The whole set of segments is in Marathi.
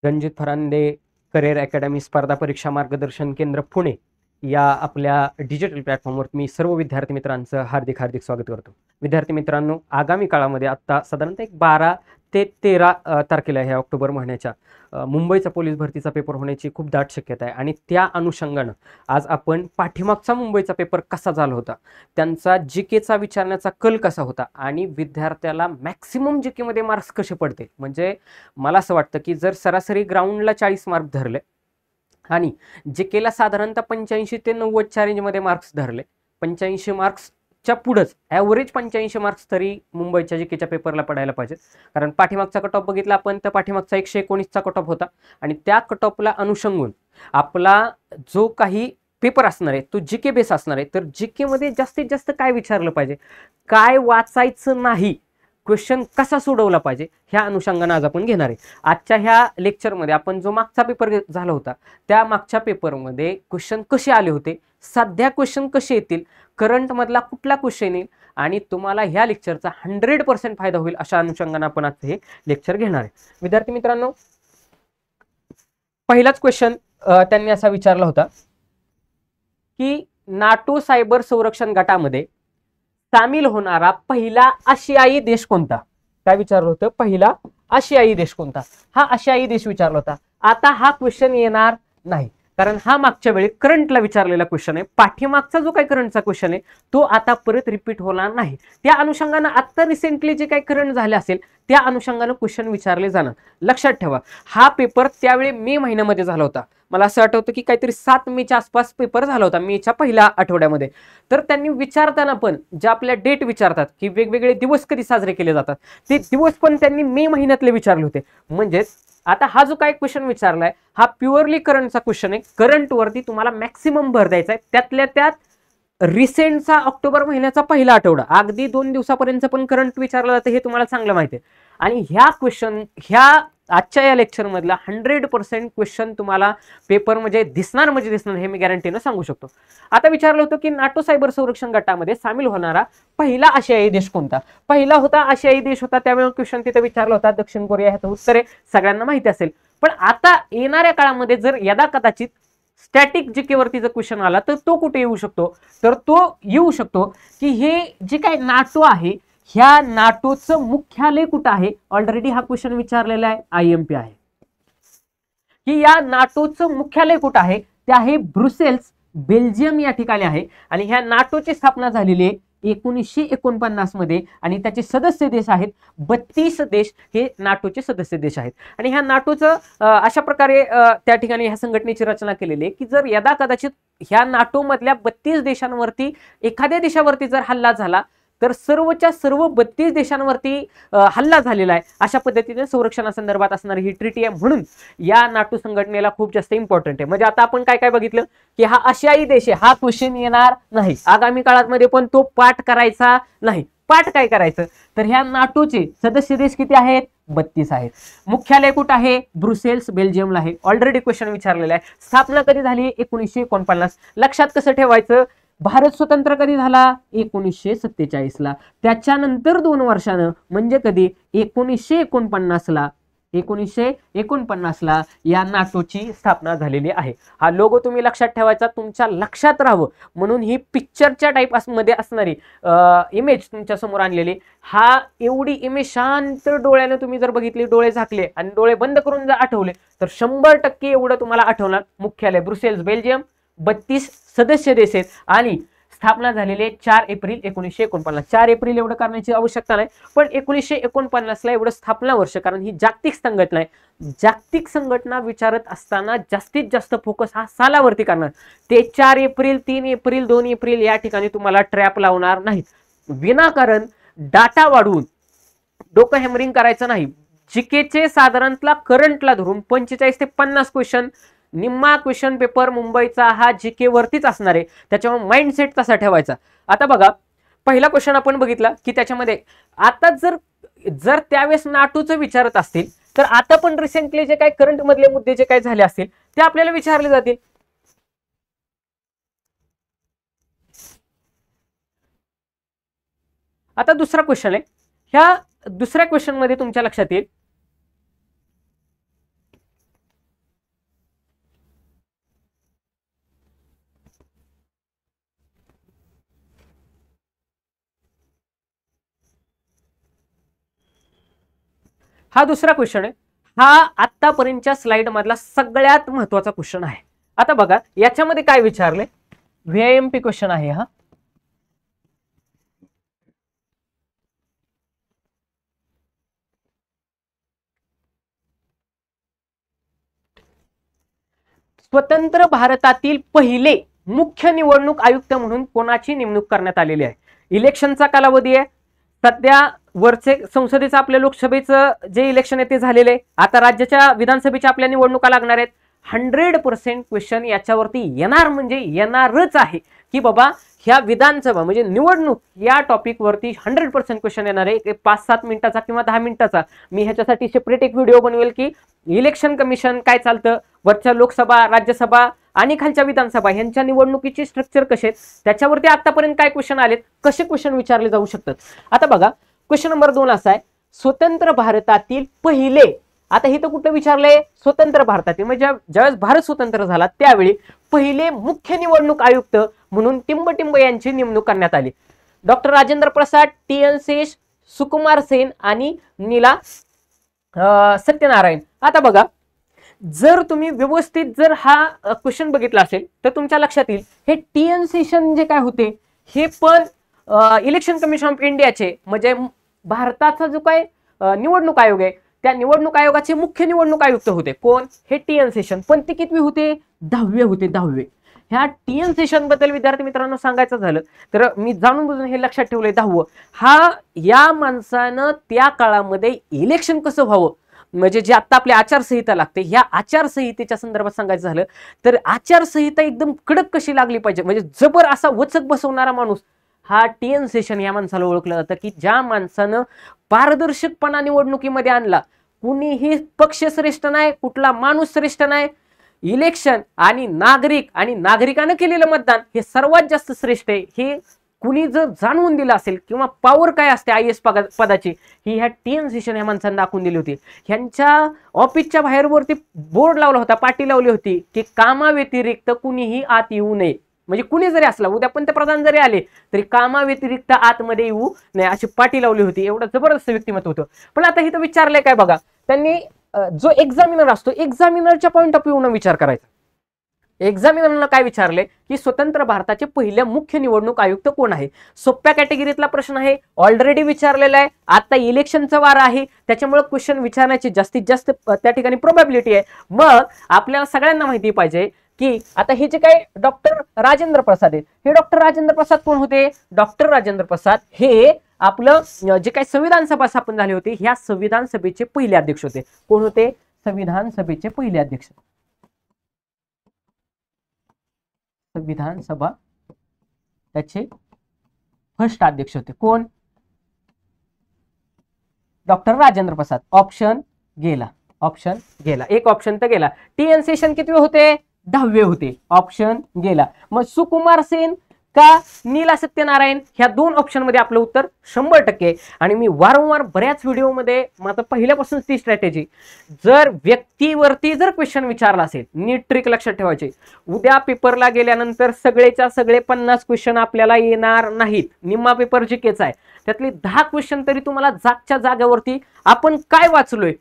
रणजित फरांदे करिअर अकॅडमी स्पर्धा परीक्षा मार्गदर्शन केंद्र पुणे या आपल्या डिजिटल प्लॅटफॉर्मवर मी सर्व विद्यार्थी मित्रांचं हार्दिक हार्दिक स्वागत करतो. विद्यार्थी मित्रांनो, आगामी काळामध्ये आता साधारणतः एक 12 ते 13 तारखेला ह्या ऑक्टोबर महिन्याच्या मुंबईचा पोलीस भरतीचा पेपर होण्याची खूप दाट शक्यता आहे. आणि त्या अनुषंगानं आज आपण पाठीमागचा मुंबईचा पेपर कसा झाला होता, त्यांचा जीकेचा विचारण्याचा कल कसा होता आणि विद्यार्थ्याला मॅक्सिमम जीकेमध्ये मार्क्स कसे पडते. म्हणजे मला असं वाटतं की जर सरासरी ग्राउंडला 40 मार्क धरले आणि जीकेला साधारणतः 85 ते 90च्या रेंजमध्ये मार्क्स धरले, 85 मार्क्सच्या पुढंच ॲव्हरेज 85 मार्क्स तरी मुंबईच्या जीकेच्या पेपरला पडायला पाहिजेत. कारण पाठीमागचा कट ऑफ बघितला आपण तर पाठीमागचा 119चा कट ऑफ होता आणि त्या कट ऑफला अनुषंगून आपला जो काही पेपर असणार आहे तो जीके बेस असणार आहे. तर जीकेमध्ये जास्तीत जास्त काय विचारलं पाहिजे, काय वाचायचं नाही, क्वेश्चन कसा सोडवला पाहिजे, ह्या अनुषंगाने आज आपण घेणार आहे. आजच्या ह्या लेक्चरमध्ये आपण जो मागचा पेपर झाला होता त्या मागच्या पेपरमध्ये क्वेश्चन कसे आले होते, सध्या क्वेश्चन कसे येतील, करंट मधला कुठला क्वेश्चन येईल आणि तुम्हाला ह्या लेक्चरचा 100% फायदा होईल अशा अनुषंगाने आपण आज हे लेक्चर घेणार आहे. विद्यार्थी मित्रांनो, पहिलाच क्वेश्चन त्यांनी असा विचारला होता की नाटो सायबर संरक्षण गटामध्ये सामील होणारा पहिला आशियाई देश कोणता. काय विचारलं होतं, पहिला आशियाई देश कोणता, हा आशियाई देश विचारला होता. आता हा क्वेश्चन येणार नाही कारण हा मागच्या वेळी करंटला विचारलेला क्वेश्चन आहे. पाठीमागचा जो काही करंटचा क्वेश्चन आहे तो आता परत रिपीट होणार नाही. त्या अनुषंगाने आता रिसेंटली जे काही करंट झाले असेल त्या अनुषंगाने क्वेश्चन विचारले जाणार. लक्षात ठेवा, हा पेपर त्यावेळी मे महिन्यामध्ये झाला होता. मला असं आठवतं की काहीतरी 7 मेच्या आसपास पेपर झाला होता, मेच्या पहिल्या आठवड्यामध्ये. तर त्यांनी विचारताना पण ज्या आपल्या डेट विचारतात की वेगवेगळे दिवस कधी साजरे केले जातात ते दिवस पण त्यांनी मे महिन्यातले विचारले होते. म्हणजेच आता हा जो काही क्वेश्चन विचारलाय हा प्युअरली करंटचा क्वेश्चन आहे. करंटवरती तुम्हाला मॅक्सिमम भर द्यायचा आहे. त्यातल्या त्यात रिसेंटचा ऑक्टोबर महिन्याचा पहिला आठवडा, अगदी 2 दिवसापर्यंत पण करंट विचारलं जातं हे तुम्हाला चांगलं माहिती आहे. आणि ह्या आजच्या या लेक्चर मधला 100% क्वेश्चन तुम्हाला पेपर म्हणजे दिसणार हे मी गॅरंटीनं सांगू शकतो. आता विचारलं होतं की नाटो सायबर संरक्षण गटामध्ये सामील होणारा पहिला आशियाई देश कोणता. पहिला होता आशियाई देश होता त्यावेळी क्वेश्चन तिथे विचारला होता दक्षिण कोरिया. ह्याचं उत्तर आहे सगळ्यांना माहिती असेल. पण आता येणाऱ्या काळामध्ये जर यदा कदाचित स्टॅटिक जीके वरती जर क्वेश्चन आला तर तो कुठे येऊ शकतो, तर तो येऊ शकतो की हे जे काही नाटो आहे ह्या नाटोचं मुख्यालय कुठं आहे. ऑलरेडी हा क्वेश्चन विचारलेला आहे, IMP आहे की या नाटोचं मुख्यालय कुठं आहे. ते आहे ब्रुसेल्स, बेल्जियम या ठिकाणी आहे. आणि ह्या नाटोची स्थापना झालेली आहे 1949 मध्ये आणि त्याचे सदस्य देश आहेत 32 देश हे नाटोचे सदस्य देश आहेत. आणि ह्या नाटोचं अशा प्रकारे त्या ठिकाणी ह्या संघटनेची रचना केलेली आहे की जर यदा कदाचित ह्या नाटो मधल्या 32 देशांवरती एखाद्या देशावरती जर हल्ला झाला तर सर्वच्या सर्व 32 देशांवरती हल्ला झालेला आहे अशा पद्धतीने संरक्षणासंदर्भात असणारी ही ट्रिटी आहे. म्हणून या नाटो संघटनेला खूप जास्त इम्पॉर्टंट आहे. म्हणजे आता आपण काय काय बघितलं की हा आशियाई देश आहे, हा क्वेश्चन येणार नाही आगामी काळामध्ये पण तो पाठ करायचा नाही. पाठ काय करायचं तर ह्या नाटोचे सदस्य देश किती आहेत, 32 आहेत. मुख्यालय कुठं आहे, ब्रुसेल्स, बेल्जियमला आहे. ऑलरेडी क्वेश्चन विचारलेला आहे. स्थापना कधी झाली, 1949. लक्षात कसं ठेवायचं, भारत स्वतंत्र कधी झाला, 1947 ला. त्याच्यानंतर 2 वर्षानं म्हणजे कधी 1949 ला, 1949 ला या नाटोची स्थापना झालेली आहे. हा लोगो तुम्ही लक्षात ठेवायचा, तुमच्या लक्षात राहावं म्हणून ही पिक्चरच्या टाईप मध्ये असणारी इमेज तुमच्या समोर आणलेली. हा एवढी इमेज शांत डोळ्याने तुम्ही जर बघितली, डोळे झाकले आणि डोळे बंद करून जर आठवले तर 100% एवढं तुम्हाला आठवणार. मुख्यालय ब्रुसेल्स, बेल्जियम, 32 सदस्य देश आहेत आणि स्थापना झालेली आहे 4 एप्रिल 1949. 4 एप्रिल एवढं करण्याची आवश्यकता नाही पण 1949 ला एवढं स्थापना वर्ष, कारण ही जागतिक संघटना आहे. जागतिक संघटना विचारत असताना जास्तीत जास्त फोकस हा सालावरती करणार. ते 4 एप्रिल, 3 एप्रिल, 2 एप्रिल या ठिकाणी तुम्हाला ट्रॅप लावणार नाहीत. विनाकारण डाटा वाढवून डोकं हॅमरिंग करायचं नाही. जीकेचे साधारणतः करंटला धरून 45 ते 50 क्वेश्चन, निम्मा क्वेश्चन पेपर मुंबईचा हा जीके वरतीच असणार आहे. त्याच्यामुळे माइंडसेट कसा ठेवायचा. आता बघा, पहिला क्वेश्चन आपण बघितला की त्याच्यामध्ये आता जर त्यावेळेस नाटोचं विचारत असतील तर आता पण रिसेंटली जे काही करंट मधले मुद्दे जे काही झाले असतील ते आपल्याला विचारले जातील. आता दुसरा क्वेश्चन आहे. ह्या दुसऱ्या क्वेश्चन मध्ये तुमच्या लक्षात येईल हा दुसरा क्वेश्चन आहे. हा आतापर्यंतच्या स्लाइड मधला सगळ्यात महत्वाचा क्वेश्चन आहे. आता बघा याच्यामध्ये काय विचारले, व्हीआयएमपी क्वेश्चन आहे हा. स्वतंत्र भारतातील पहिले मुख्य निवडणूक आयुक्त म्हणून कोणाची नेमणूक करण्यात आलेली आहे. इलेक्शनचा कालावधी आहे. सध्या वरचे संसदेचं आपल्या लोकसभेचं जे इलेक्शन आहे ते झालेले आहे. आता राज्याच्या विधानसभेच्या आपल्या निवडणुका लागणार आहेत. 100% क्वेश्चन याच्यावरती येणार म्हणजे येणारच आहे की बाबा ह्या विधानसभा म्हणजे निवडणूक या टॉपिक वरती 100% क्वेश्चन येणार आहे. 5-7 मिनिटाचा किंवा 10 मिनिटाचा मी ह्याच्यासाठी सेपरेट एक व्हिडिओ बनवेल की इलेक्शन कमिशन काय चालतं, वरच्या लोकसभा, राज्यसभा आणि खालच्या विधानसभा यांच्या निवडणुकीची स्ट्रक्चर कसे आहेत, त्याच्यावरती आतापर्यंत काय क्वेश्चन आलेत, कसे क्वेश्चन विचारले जाऊ शकतात. आता बघा क्वेश्चन नंबर 2 असा आहे, स्वतंत्र भारतातील पहिले, आता हे तर कुठं विचारलंय, स्वतंत्र भारतातील म्हणजे ज्यावेळेस भारत स्वतंत्र झाला त्यावेळी पहिले मुख्य निवडणूक आयुक्त म्हणून टिंबटिंब यांची नेमणूक करण्यात आली. डॉक्टर राजेंद्र प्रसाद, TN शेष, सुकुमार सेन आणि नीला सत्यनारायण. आता बघा जर तुम्ही व्यवस्थित जर हा क्वेश्चन बघितला असेल तर तुमच्या लक्षात येईल हे TN सेशन जे काय होते हे पण इलेक्शन कमिशन ऑफ इंडियाचे म्हणजे भारताचा जो काय निवडणूक आयोग आहे त्या निवडणूक आयोगाचे मुख्य निवडणूक आयुक्त होते. कोण? हे TN सेशन. पण ते कितवे होते? 10वे होते, 10वे. ह्या TN सेशन बद्दल विद्यार्थी मित्रांनो सांगायचं झालं तर मी जाणून बुजून हे लक्षात ठेवलंय 10वं. हा या माणसानं त्या काळामध्ये इलेक्शन कसं व्हावं म्हणजे जे आता आपली आचारसंहिता लागते ह्या आचारसंहितेच्या संदर्भात सांगायचं झालं तर आचारसंहिता एकदम कडक कशी लागली पाहिजे म्हणजे जबर असा वचक बसवणारा माणूस हा TN सेशन या माणसाला ओळखलं जातं की ज्या माणसानं पारदर्शकपणा निवडणुकीमध्ये आणला. कुणीही पक्ष श्रेष्ठ नाही, कुठला माणूस श्रेष्ठ नाही. इलेक्शन आणि नागरिक आणि नागरिकानं केलेलं मतदान हे सर्वात जास्त श्रेष्ठ आहे. हे कुणी जर जाणवून दिलं असेल किंवा पॉवर काय असते IAS पदाची ही ह्या TN सेशन या माणसाने दाखवून दिली होती. ह्यांच्या ऑफिसच्या बाहेरवरती बोर्ड लावला होता, पाटी लावली होती की कामाव्यतिरिक्त कुणीही आत येऊ नये. म्हणजे कुणी जरी असला उद्या पंतप्रधान जरी आले तरी कामाव्यतिरिक्त आतमध्ये येऊ नये अशी पाटी लावली होती. एवढं जबरदस्त व्यक्तिमत्व होतं. पण आता इथं विचारलंय काय बघा, त्यांनी जो एक्झामिनर असतो एक्झामिनरच्या पॉईंट ऑफ व्ह्यू न विचार करायचा. एक्झामिनरला काय विचारले की स्वतंत्र भारताचे पहिले मुख्य निवडणूक आयुक्त कोण आहे. सोप्या कॅटेगरीतला प्रश्न आहे, ऑलरेडी विचारलेला आहे. आता इलेक्शनचा वार आहे त्याच्यामुळे क्वेश्चन विचारण्याची जास्तीत जास्त त्या ठिकाणी प्रोबॅबिलिटी आहे. मग आपल्याला सगळ्यांना माहिती पाहिजे की आता हे जे काही डॉक्टर राजेंद्र प्रसाद आहे हे डॉक्टर राजेंद्र प्रसाद कोण होते. डॉक्टर राजेंद्र प्रसाद हे आपलं जे काही संविधान सभा स्थापन झाली होती ह्या संविधान सभेचे पहिले अध्यक्ष होते. कोण होते? संविधान सभेचे पहिले अध्यक्ष. संविधान सभा त्याचे फर्स्ट अध्यक्ष होते. कोण? डॉक्टर राजेंद्र प्रसाद. ऑप्शन गेला, ऑप्शन गेला, एक ऑप्शन तर गेला. TN सेशन कितवे होते? 10वे होते. ऑप्शन गेला. मग सुकुमार सेन का नीला सत्यनारायण ह्या 2 ऑप्शन मध्ये आपलं उत्तर 100%. आणि मी वारंवार बऱ्याच व्हिडिओमध्ये माझं पहिल्यापासून ती स्ट्रॅटेजी, जर व्यक्तीवरती जर क्वेश्चन विचारला असेल नीट ट्रिक लक्षात ठेवायची. उद्या पेपरला गेल्यानंतर सगळेच्या सगळे 50 क्वेश्चन आपल्याला येणार नाहीत. निम्मा पेपर जीकेचा आहे त्यातली 10 क्वेश्चन तरी तुम्हाला जागच्या जागेवरती आपण काय वाचलोय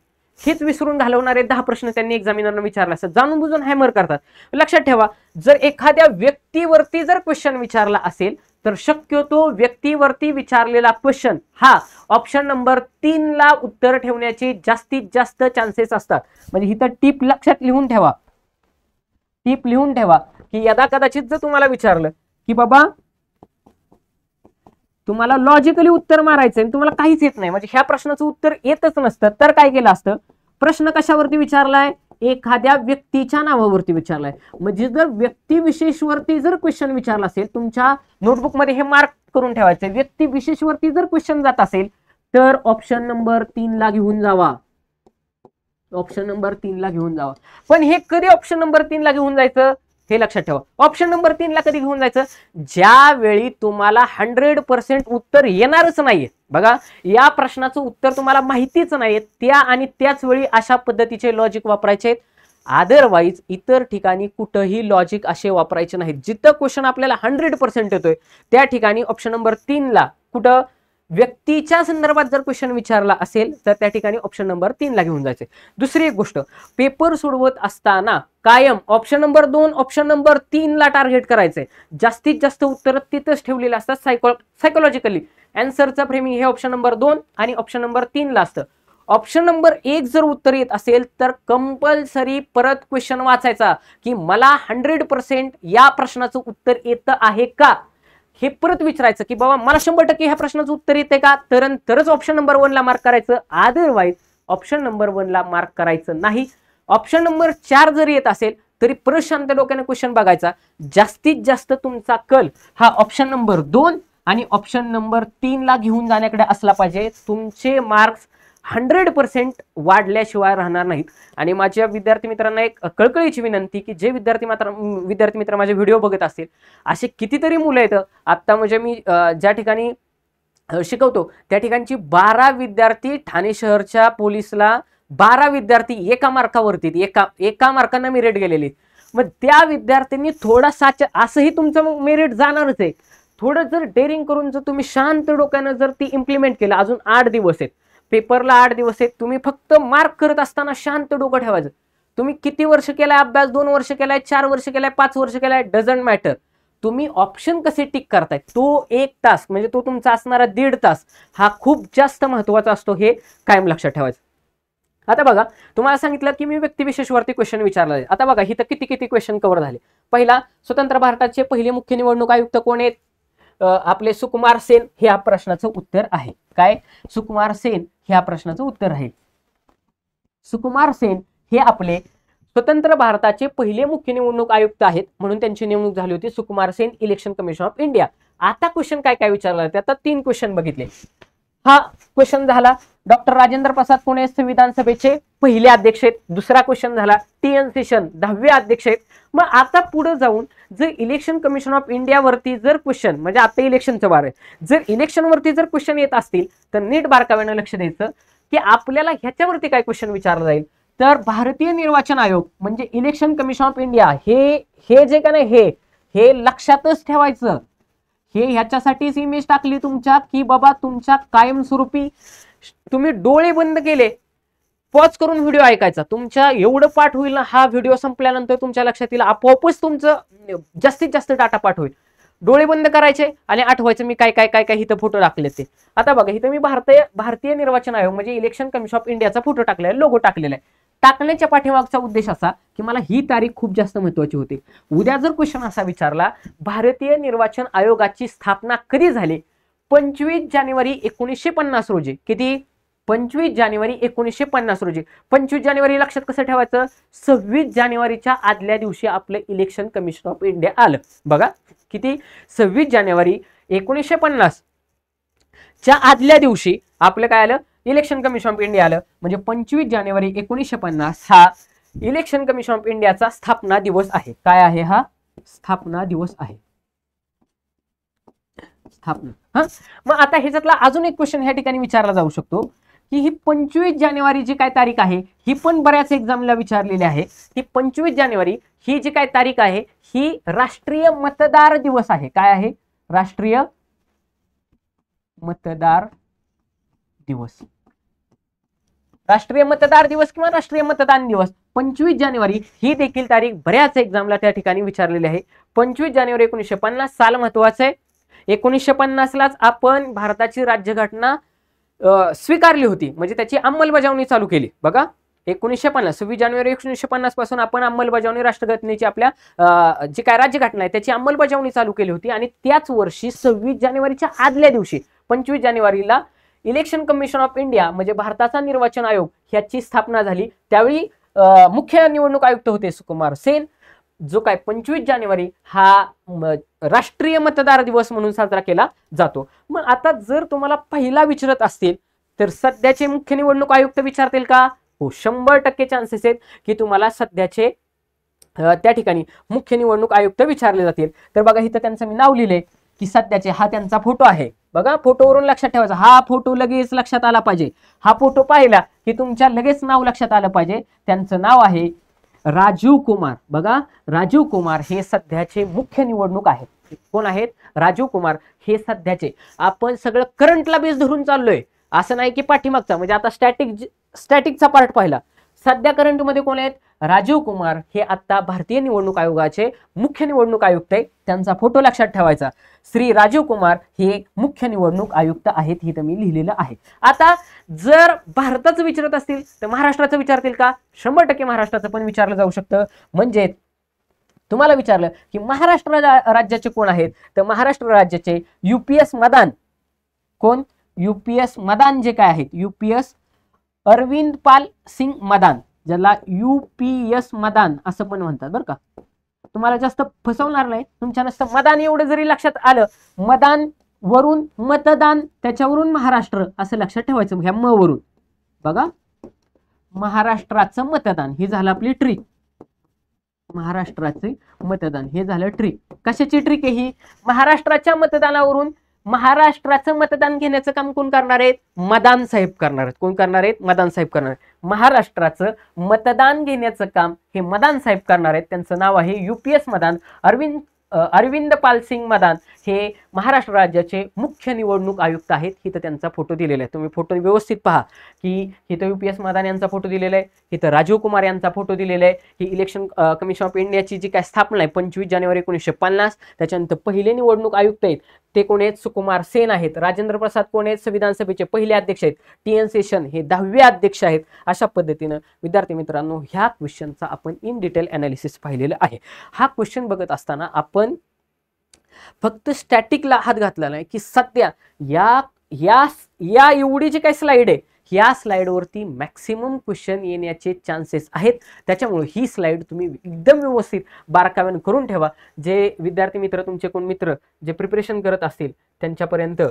हेच विसरून घालवणारे 10 प्रश्न त्यांनी एक्झामिनरने विचारले असतात. जाणून बुजून हॅमर करतात. लक्षात ठेवा जर एखाद्या व्यक्तीवरती जर क्वेश्चन विचारला असेल तर शक्यतो व्यक्तीवरती विचारलेला क्वेश्चन हा ऑप्शन नंबर 3 ला उत्तर ठेवण्याचे जास्तीत जास्त चान्सेस असतात. म्हणजे इथं टिप लक्षात लिहून ठेवा, टिप लिहून ठेवा की यदा कदाचित जर तुम्हाला विचारलं की बाबा तुम्हाला लॉजिकली उत्तर मारायचंय आणि तुम्हाला काहीच येत नाही म्हणजे ह्या प्रश्नाचं उत्तर येतच नसतं तर काय केलं असतं. प्रश्न कशावरती विचारलाय? एखाद्या व्यक्तीच्या नावावरती विचारलाय. म्हणजे जर व्यक्तिविशेषवरती जर क्वेश्चन विचारला असेल तुमच्या नोटबुकमध्ये हे मार्क करून ठेवायचे. व्यक्तिविशेषवरती जर क्वेश्चन जात असेल तर ऑप्शन नंबर 3 ला घेऊन जावा, ऑप्शन नंबर 3 ला घेऊन जावा. पण हे कधी ऑप्शन नंबर 3 ला घेऊन जायचं हे लक्षात ठेवा. ऑप्शन नंबर 3 ला कधी घेऊन जायचं? ज्यावेळी तुम्हाला 100% उत्तर येणारच नाहीये. बघा या प्रश्नाचं उत्तर तुम्हाला माहितीच नाहीये त्या आणि त्याच वेळी अशा पद्धतीचे लॉजिक वापरायचे. अदरवाईज इतर ठिकाणी कुठेही लॉजिक असे वापरायचे नाहीत. जिथं क्वेश्चन आपल्याला 100% येतोय त्या ठिकाणी ऑप्शन नंबर 3 ला कुठं व्यक्तीच्या संदर्भात जर क्वेश्चन विचारला असेल तर त्या ठिकाणी ऑप्शन नंबर 3 ला घेऊन जायचे. दुसरी एक गोष्ट, पेपर सोडवत असताना कायम ऑप्शन नंबर 2 ऑप्शन नंबर 3 ला टार्गेट करायचंय. जास्तीत जास्त उत्तर तिथंच ठेवलेले असतात. सायकोलॉजिकली अँसरचं फ्रेमिंग हे ऑप्शन नंबर 2 आणि ऑप्शन नंबर 3 ला असतं. ऑप्शन नंबर 1 जर उत्तर येत असेल तर कंपल्सरी परत क्वेश्चन वाचायचा की मला 100% या प्रश्नाचं उत्तर येतं आहे का, हे परत विचारायचं की बाबा मला 100% ह्या प्रश्नाचं उत्तर येते का, तरच ऑप्शन नंबर 1 ला मार्क करायचं. अदरवाईज ऑप्शन नंबर 1 ला मार्क करायचं नाही. ऑप्शन नंबर 4 जर येत असेल तरी परत शांत डोक्याने क्वेश्चन बघायचा. जास्तीत जास्त तुमचा कल हा ऑप्शन नंबर 2 आणि ऑप्शन नंबर 3 ला घेऊन जाण्याकडे असला पाहिजे. तुमचे मार्क्स 100% वाढल्याशिवाय राहणार नाहीत. आणि माझ्या विद्यार्थी मित्रांना एक कळकळीची विनंती की जे विद्यार्थी मित्र माझे व्हिडिओ बघत असतील, असे कितीतरी मुलं आहेत. आता म्हणजे मी ज्या ठिकाणी शिकवतो त्या ठिकाणची 12 विद्यार्थी ठाणे शहरच्या पोलीसला 12 विद्यार्थी एका मार्कावरती एका मार्कांना मेरिट गेलेली. मग त्या विद्यार्थ्यांनी थोडासा असंही तुमचं मेरिट जाणारच आहे. थोडं जर डेअरिंग करून जर तुम्ही शांत डोक्यानं जर ती इम्प्लिमेंट केलं, अजून 8 दिवस आहेत पेपरला, 8 दिवस आहेत, तुम्ही फक्त मार्क करत असताना शांत डोकं ठेवायचं. तुम्ही किती वर्ष केलाय अभ्यास, 2 वर्ष केलाय, 4 वर्ष केलाय, 5 वर्ष केलाय, डझंट मॅटर. तुम्ही ऑप्शन कसे टिक करताय तो 1 तास म्हणजे तो तुमचा असणारा 1.5 तास हा खूप जास्त महत्वाचा असतो, हे कायम लक्षात ठेवायचं. आता बघा, तुम्हाला सांगितलं की मी व्यक्तिविशेषवरती क्वेश्चन विचारला आहे. आता बघा इथं किती क्वेश्चन कव्हर झाले. पहिला, स्वतंत्र भारताचे पहिले मुख्य निवडणूक आयुक्त कोण आहेत? आपले सुकुमार सेन हे या प्रश्नाचं उत्तर आहे. काय? सुकुमार सेन हे या प्रश्नाचं उत्तर आहे. सुकुमार सेन हे आपले स्वतंत्र भारताचे पहिले मुख्य निवडणूक आयुक्त आहेत, म्हणून त्यांची नेमणूक झाली होती Sukumar Sen election commission of India. आता क्वेश्चन काय विचारला जाते? आता 3 क्वेश्चन बघितले. हा क्वेश्चन झाला, डॉक्टर राजेंद्र प्रसाद पुणे संविधान सभेचे पहिले अध्यक्ष आहेत. दुसरा क्वेश्चन झाला, TN सेशन 10वे अध्यक्ष आहेत. मग आता पुढे जाऊन जर इलेक्शन कमिशन ऑफ इंडिया वरती जर क्वेश्चन, म्हणजे आता इलेक्शनचं वार आहे, जर इलेक्शन वरती जर क्वेश्चन येत असतील तर नीट बारकाव्यानं लक्ष द्यायचं की आपल्याला ह्याच्यावरती काय क्वेश्चन विचारला जाईल. तर भारतीय निर्वाचन आयोग म्हणजे इलेक्शन कमिशन ऑफ इंडिया हे जे का नाही हे लक्षातच ठेवायचं. हे ह्याच्यासाठीच इमेज टाकली तुमच्या की बाबा तुमच्या कायमस्वरूपी तुम्ही डोळे बंद केले, पॉज करून व्हिडिओ ऐकायचा. तुमच्या एवढं पाठ होईल ना, हा व्हिडिओ संपल्यानंतर तुमच्या लक्षात येईल, आपोआपच तुमचं जास्तीत जास्त डाटा पाठ होईल. डोळे बंद करायचे आणि आठवायचं मी काय इथं फोटो टाकले ते. आता बघा इथं मी भारतीय निर्वाचन आयोग म्हणजे इलेक्शन कमिशन ऑफ इंडियाचा फोटो टाकलेला आहे, लोगो टाकलेला आहे. टाकण्याच्या पाठीमागचा उद्देश असा की मला ही तारीख खूप जास्त महत्वाची होती. उद्या जर क्वेश्चन असा विचारला, भारतीय निर्वाचन आयोगाची स्थापना कधी झाली? 25 जानेवारी 1950 रोजी. किती? 25 जानेवारी 1950 रोजी. 25 जानेवारी लक्षात कसं ठेवायचं? 26 जानेवारीच्या आदल्या दिवशी आपलं इलेक्शन कमिशन ऑफ इंडिया आलं. बघा किती? 26 जानेवारी 1950 च्या आदल्या दिवशी आपलं काय आलं? इलेक्शन कमिशन ऑफ इंडिया आलं. म्हणजे 25 जानेवारी 1950 हा इलेक्शन कमिशन ऑफ इंडियाचा स्थापना दिवस आहे. काय आहे हा? स्थापना दिवस आहे. स्थापना. मग आता ह्याच्यातला अजून एक क्वेश्चन ह्या ठिकाणी विचारला जाऊ शकतो की ही 25 जानेवारी जी काय तारीख आहे ही पण बऱ्याच एक्झामला विचारलेली आहे. ही 25 जानेवारी ही जी काय तारीख आहे ही राष्ट्रीय मतदार दिवस आहे. काय आहे? राष्ट्रीय मतदार दिवस. राष्ट्रीय मतदार दिवस किंवा राष्ट्रीय मतदान दिवस 25 जानेवारी ही देखील तारीख बऱ्याच एक्झामला त्या ठिकाणी विचारलेली आहे. 25 जानेवारी 1950 साल महत्वाचं आहे. 1950 लाच आपण भारताची राज्यघटना स्वीकारली होती, म्हणजे त्याची अंमलबजावणी चालू केली. बघा 1950 26 जानेवारी 1950 पासून आपण अंमलबजावणी राष्ट्रघटनेची आपल्या जी काय राज्यघटना आहे त्याची अंमलबजावणी चालू केली होती. आणि त्याच वर्षी 26 जानेवारीच्या आदल्या दिवशी 25 जानेवारीला इलेक्शन कमिशन ऑफ इंडिया म्हणजे भारताचा निर्वाचन आयोग ह्याची स्थापना झाली. त्यावेळी मुख्य निवडणूक आयुक्त होते सुकुमार सेन. जो काय 25 जानेवारी हा राष्ट्रीय मतदार दिवस म्हणून साजरा केला जातो. मग आता जर तुम्हाला पहिला विचारत असतील तर सध्याचे मुख्य निवडणूक आयुक्त विचारतील का? हो, 100% चान्सेस आहेत की तुम्हाला सध्याचे त्या ठिकाणी मुख्य निवडणूक आयुक्त विचारले जातील. तर बघा इथं त्यांचं मी नाव लिहिले की सध्याचे, हा त्यांचा फोटो आहे. बघा फोटोवरून लक्षात ठेवायचा, हा फोटो लगेच लक्षात आला पाहिजे. हा फोटो पाहिला की तुमच्या लगेच नाव लक्षात आलं पाहिजे. त्यांचं नाव आहे राजीव कुमार, बघा राजीव कुमार हे सध्याचे मुख्य निवडणूक आहेत. कोण आहेत? राजीव कुमार हे सध्याचे. आपण सगळं करंटला बेस धरून चाललोय, असं नाही की पाठीमागचा. म्हणजे आता स्टॅटिकचा पार्ट पाहिला. सध्या करंटमध्ये कोण आहेत? राजीव कुमार हे आता भारतीय निवडणूक आयोगाचे मुख्य निवडणूक आयुक्त आहेत. त्यांचा फोटो लक्षात ठेवायचा. श्री राजीव कुमार हे मुख्य निवडणूक आयुक्त आहेत, हे तर मी लिहिलेलं आहे. आता जर भारताचं विचारत असतील तर महाराष्ट्राचं विचारतील का? 100% महाराष्ट्राचं पण विचारलं जाऊ शकतं. म्हणजे तुम्हाला विचारलं की महाराष्ट्र राज्याचे कोण आहेत, तर महाराष्ट्र राज्याचे UPS मदान. कोण? UPS मदान जे काय आहेत, UPS अरविंद पाल सिंग मदान, ज्याला UPS मदान असं पण म्हणतात बरं का. तुम्हाला जास्त फसवणार नाही. तुमच्या नसतं मदान एवढं जरी लक्षात आलं, मदान वरून मतदान, त्याच्यावरून महाराष्ट्र असं लक्षात ठेवायचं. ह्या म वरून बघा, महाराष्ट्राचं मतदान हे झालं आपली ट्रिक. महाराष्ट्राचे मतदान हे झालं ट्रिक. कशाची ट्रिक आहे ही? महाराष्ट्राच्या मतदानावरून महाराष्ट्राचं मतदान घेण्याचं काम कोण करणार आहेत? मदान साहेब करणार आहेत. कोण करणार आहेत? मदान साहेब करणार आहेत. महाराष्ट्राचं मतदान घेण्याचं काम हे मदान साहेब करणार आहेत. त्यांचं नाव आहे UPS मदान. अरविंद पाल सिंग मदान हे महाराष्ट्र राज्याचे मुख्य निवडणूक आयुक्त आहेत. इथं त्यांचा फोटो दिलेला आहे. तुम्ही फोटो व्यवस्थित पहा की इथं UPS मदान यांचा फोटो दिलेला आहे, इथं राजीव कुमार यांचा फोटो दिलेला आहे. ही इलेक्शन कमिशन ऑफ इंडियाची जी काय स्थापना आहे 25 जानेवारी 1950. त्याच्यानंतर पहिले निवडणूक आयुक्त आहेत ते कोण आहेत? सुकुमार सेन आहेत. राजेंद्र प्रसाद कोण आहेत? विधानसभेचे पहिले अध्यक्ष आहेत. TN सेशन हे 10वे अध्यक्ष आहेत. अशा पद्धतीनं विद्यार्थी मित्रांनो ह्या क्वेश्चनचा आपण इन डिटेल अनालिसिस पाहिलेलं आहे. हा क्वेश्चन बघत असताना आपण फक्त स्टॅटिकला हात घातला नाही की सध्या या एवढी जी काही स्लाइड आहे, या स्लाइडवरती मॅक्सिमम क्वेश्चन येण्याचे चान्सेस आहेत. त्याच्यामुळे ही स्लाइड तुम्ही एकदम व्यवस्थित बारकाव्याने करून ठेवा. जे विद्यार्थी मित्र, तुमचे कोण मित्र जे प्रिपरेशन करत असतील त्यांच्यापर्यंत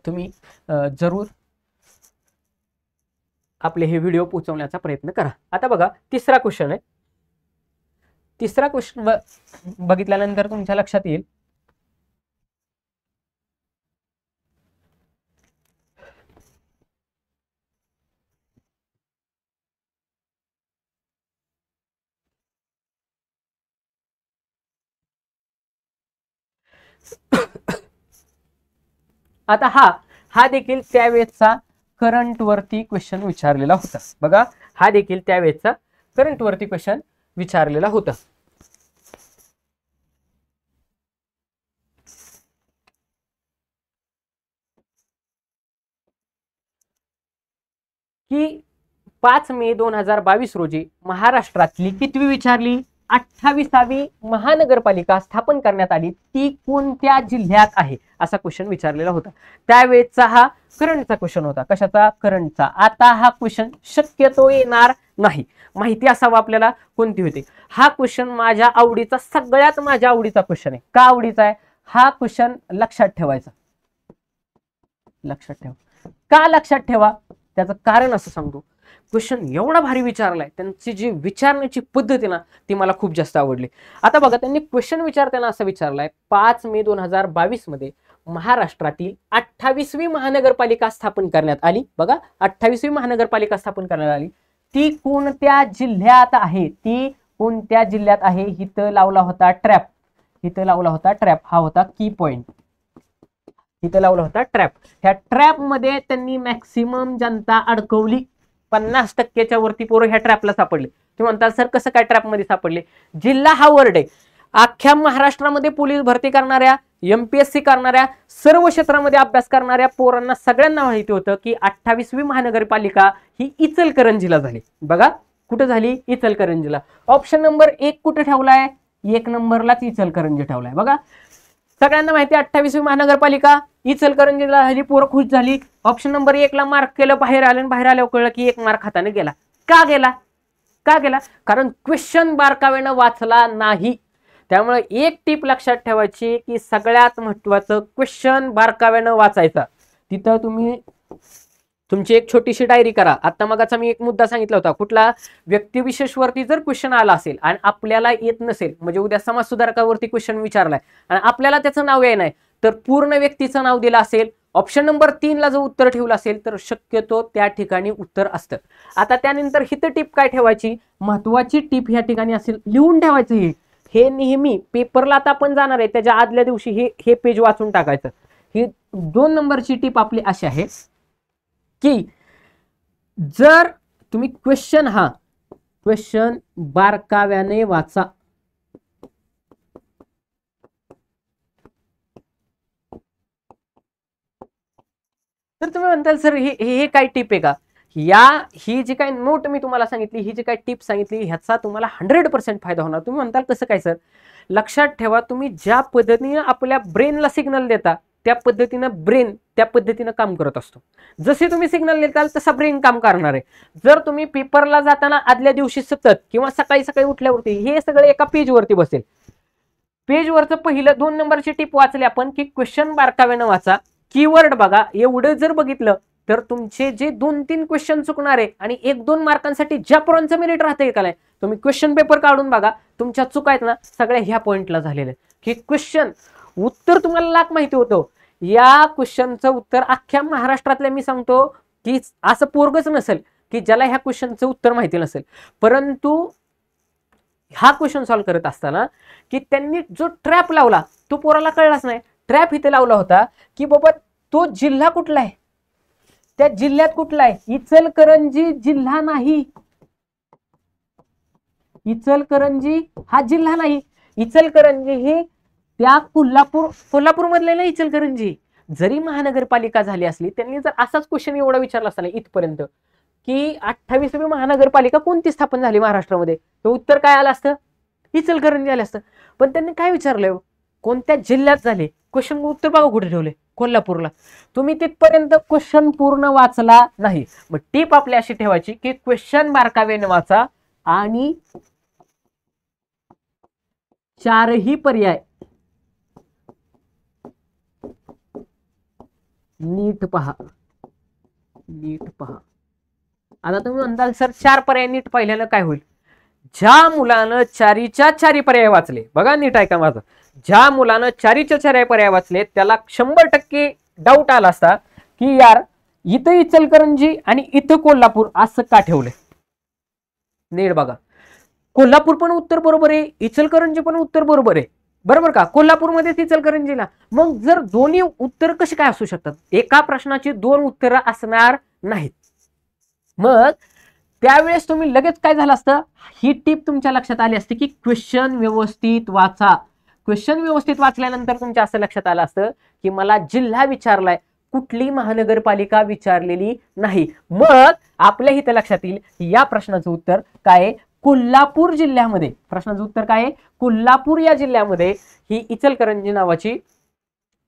तुम्ही जरूर आपले हे व्हिडिओ पोहोचवण्याचा प्रयत्न करा. आता बघा तिसरा क्वेश्चन आहे. तिसरा क्वेश्चन बघितल्यानंतर तुमच्या लक्षात येईल आता हा देखील त्यावेळेचा करंट वरती क्वेश्चन विचारलेला होता. बघा हा देखील त्यावेळेचा करंट वरती क्वेश्चन विचारलेला होता की 5 मे 2022 रोजी महाराष्ट्रातली कितवी विचारली? 28वी महानगरपालिका स्थापन करण्यात आली, ती कोणत्या जिल्ह्यात आहे असा क्वेश्चन विचारलेला होता. त्यावेळेचा हा करंटचा क्वेश्चन होता. कशाचा? करंटचा. आता हा क्वेश्चन शक्यतो येणार नाही. माहिती असावं आपल्याला कोणती होती. हा क्वेश्चन माझ्या आवडीचा, सगळ्यात माझ्या आवडीचा क्वेश्चन आहे. का आवडीचा आहे? हा क्वेश्चन लक्षात ठेवायचा. लक्षात ठेवा. का लक्षात ठेवा? त्याचं कारण असं सांगतो. क्वेश्चन एवढा भारी विचारलाय, त्यांची जी विचारण्याची पद्धत आहे ना ती मला खूप जास्त आवडली. आता बघा त्यांनी क्वेश्चन विचारताना असं विचारलाय, 5 मे 2022 मध्ये महाराष्ट्रातील 28वी महानगरपालिका स्थापन करण्यात आली. बघा 28वी महानगरपालिका स्थापन करण्यात आली, ती कोणत्या जिल्ह्यात आहे? ती कोणत्या जिल्ह्यात आहे? इथं लावला होता ट्रॅप. इथं लावला होता ट्रॅप. हा होता की पॉइंट. इथं लावला होता ट्रॅप. ह्या ट्रॅप मध्ये त्यांनी मॅक्सिमम जनता अडकवली. 50%च्या वरती पोरं ह्या ट्रॅपला सापडले. तुम्ही म्हणता सर कसं काय ट्रॅप मध्ये सापडले? जिल्हा हा वर्ड आहे. अख्ख्या महाराष्ट्रामध्ये पोलीस भरती करणाऱ्या, MPSC करणाऱ्या, सर्व क्षेत्रामध्ये अभ्यास करणाऱ्या पोरांना सगळ्यांना माहिती होतं की 28वी महानगरपालिका ही इचलकरंजीला झाली. बघा कुठे झाली? इचलकरंजीला. ऑप्शन नंबर 1 कुठे ठेवलाय? 1 नंबरलाच इचलकरंजी ठेवलाय. बघा सगळ्यांना माहिती 28वी महानगरपालिका इचलकरंजीला झाली. पोरं खुश झाली. ऑप्शन नंबर 1 ला मार्क केलं, बाहेर आलं. बाहेर आल्यावर कळलं की 1 मार्क हाताने गेला. का गेला? का गेला? कारण क्वेश्चन बारकावेनं वाचला नाही. त्यामुळे एक टीप लक्षात ठेवायची की सगळ्यात महत्वाचं क्वेश्चन बारकावेनं वाचायचा. तिथं तुम्ही तुमची एक छोटीशी डायरी करा. आता मगाचा मी एक मुद्दा सांगितला होता, कुठला? व्यक्तिविशेषवरती जर क्वेश्चन आला असेल आणि आपल्याला येत नसेल, म्हणजे उद्या समाज सुधारकावरती क्वेश्चन विचारलाय आणि आपल्याला त्याचं नाव येत नाही, तर पूर्ण व्यक्तीचं नाव दिलं असेल, ऑप्शन नंबर 3 ला जर उत्तर ठेवलं असेल तर शक्यतो त्या ठिकाणी उत्तर असतं. आता त्यानंतर हित टिप काय ठेवायची, महत्वाची टिप या ठिकाणी असेल लिहून ठेवायचं. हे नेहमी पेपरला आता आपण जाणार आहे त्याच्या आदल्या दिवशी हे पेज वाचून टाकायचं. ही 2 नंबरची टिप आपली अशी आहे की जर तुम्ही क्वेश्चन बारकाव्याने वाचा. तर तुम्ही म्हणताल सर हे काय टिप आहे का, ही जी काय नोट मी तुम्हाला सांगितली, ही जी काय टिप सांगितली, ह्याचा तुम्हाला 100% फायदा होणार. तुम्ही म्हणताल कसं काय सर, लक्षात ठेवा तुम्ही ज्या पद्धतीने आपल्या ब्रेनला सिग्नल देता त्या पद्धतीनं ब्रेन त्या पद्धतीनं काम करत असतो. जसे तुम्ही सिग्नल देताल तसा ब्रेन काम करणार आहे. जर तुम्ही पेपरला जाताना आदल्या दिवशी सतत किंवा सकाळी सकाळी उठल्यावरती हे सगळे एका पेजवरती बसेल, पेजवरचं पहिलं 2 नंबरची टिप वाचली आपण की क्वेश्चन बारकाव्यानं वाचा, कीवर्ड बघा. एवढं जर बघितलं तर तुमचे जे 2-3 क्वेश्चन चुकणार आहे आणि 1-2 मार्कांसाठी ज्या पोरांचं मेरिट राहते का नाही, तुम्ही क्वेश्चन पेपर काढून बघा, तुमच्या चुका आहेत ना सगळ्या ह्या पॉइंटला झालेल्या की क्वेश्चन उत्तर तुम्हाला लाख माहिती होतं, या क्वेश्चनचं उत्तर अख्ख्या महाराष्ट्रातल्या मी सांगतो की असं पोरगच नसेल की ज्याला ह्या क्वेश्चनचं उत्तर माहिती नसेल. परंतु हा क्वेश्चन सॉल्व्ह करत असताना की त्यांनी जो ट्रॅप लावला तो पोराला कळलाच नाही. ट्रॅप इथे लावला होता की बाबा तो जिल्हा कुठला आहे, त्या जिल्ह्यात कुठला आहे, इचलकरंजी जिल्हा नाही, इचलकरंजी हा जिल्हा नाही. इचलकरंजी ही त्या कोल्हापूर मधले ना इचलकरंजी. जरी महानगरपालिका झाली असली त्यांनी जर असाच क्वेश्चन एवढा विचारला असता इथपर्यंत की 28वी महानगरपालिका कोणती स्थापन झाली महाराष्ट्रामध्ये, तर उत्तर काय आलं असतं, इचलकरंजी आलं असतं. पण त्यांनी काय विचारलं, कोणत्या जिल्ह्यात झाले, क्वेश्चन उत्तर बघा कुठे ठेवले, कोल्हापूरला. तुम्ही तिथपर्यंत क्वेश्चन पूर्ण वाचला नाही. मग टीप आपली अशी ठेवायची की क्वेश्चन बारकावेने वाचा आणि 4ही पर्याय नीट पहा. आता तुम्ही म्हणताल सर 4 पर्याय नीट पाहिल्यानं काय होईल, ज्या मुलानं 4च्या 4 पर्याय वाचले, बघा नीट ऐका माझं, ज्या मुलानं 4च्या 4 पर्याय वाचले त्याला 100% डाऊट आला असता की यार इथं इचलकरंजी आणि इथं कोल्हापूर असं का ठेवलंय. नीट बघा, कोल्हापूर पण उत्तर बरोबर आहे, इचलकरंजी पण उत्तर बरोबर आहे, बरोबर का, कोल्हापूरमध्ये इचलकरंजीला. मग जर दोन्ही उत्तर कसे काय असू शकतात, एका प्रश्नाची 2 उत्तरं असणार नाहीत. मग त्यावेळेस तुम्ही लगेच काय झालं असतं, ही टीप तुमच्या लक्षात आली असते की क्वेश्चन व्यवस्थित वाचा. क्वेश्चन व्यवस्थित वाचल्यानंतर तुमच्या असं लक्षात आलं असतं की मला जिल्हा विचारलाय, कुठली महानगरपालिका विचारलेली नाही. मग आपल्या इथं लक्षात येईल या प्रश्नाचं उत्तर काय, कोल्हापूर जिल्ह्यामध्ये. प्रश्नाचं उत्तर काय आहे, कोल्हापूर या जिल्ह्यामध्ये ही इचलकरंजी नावाची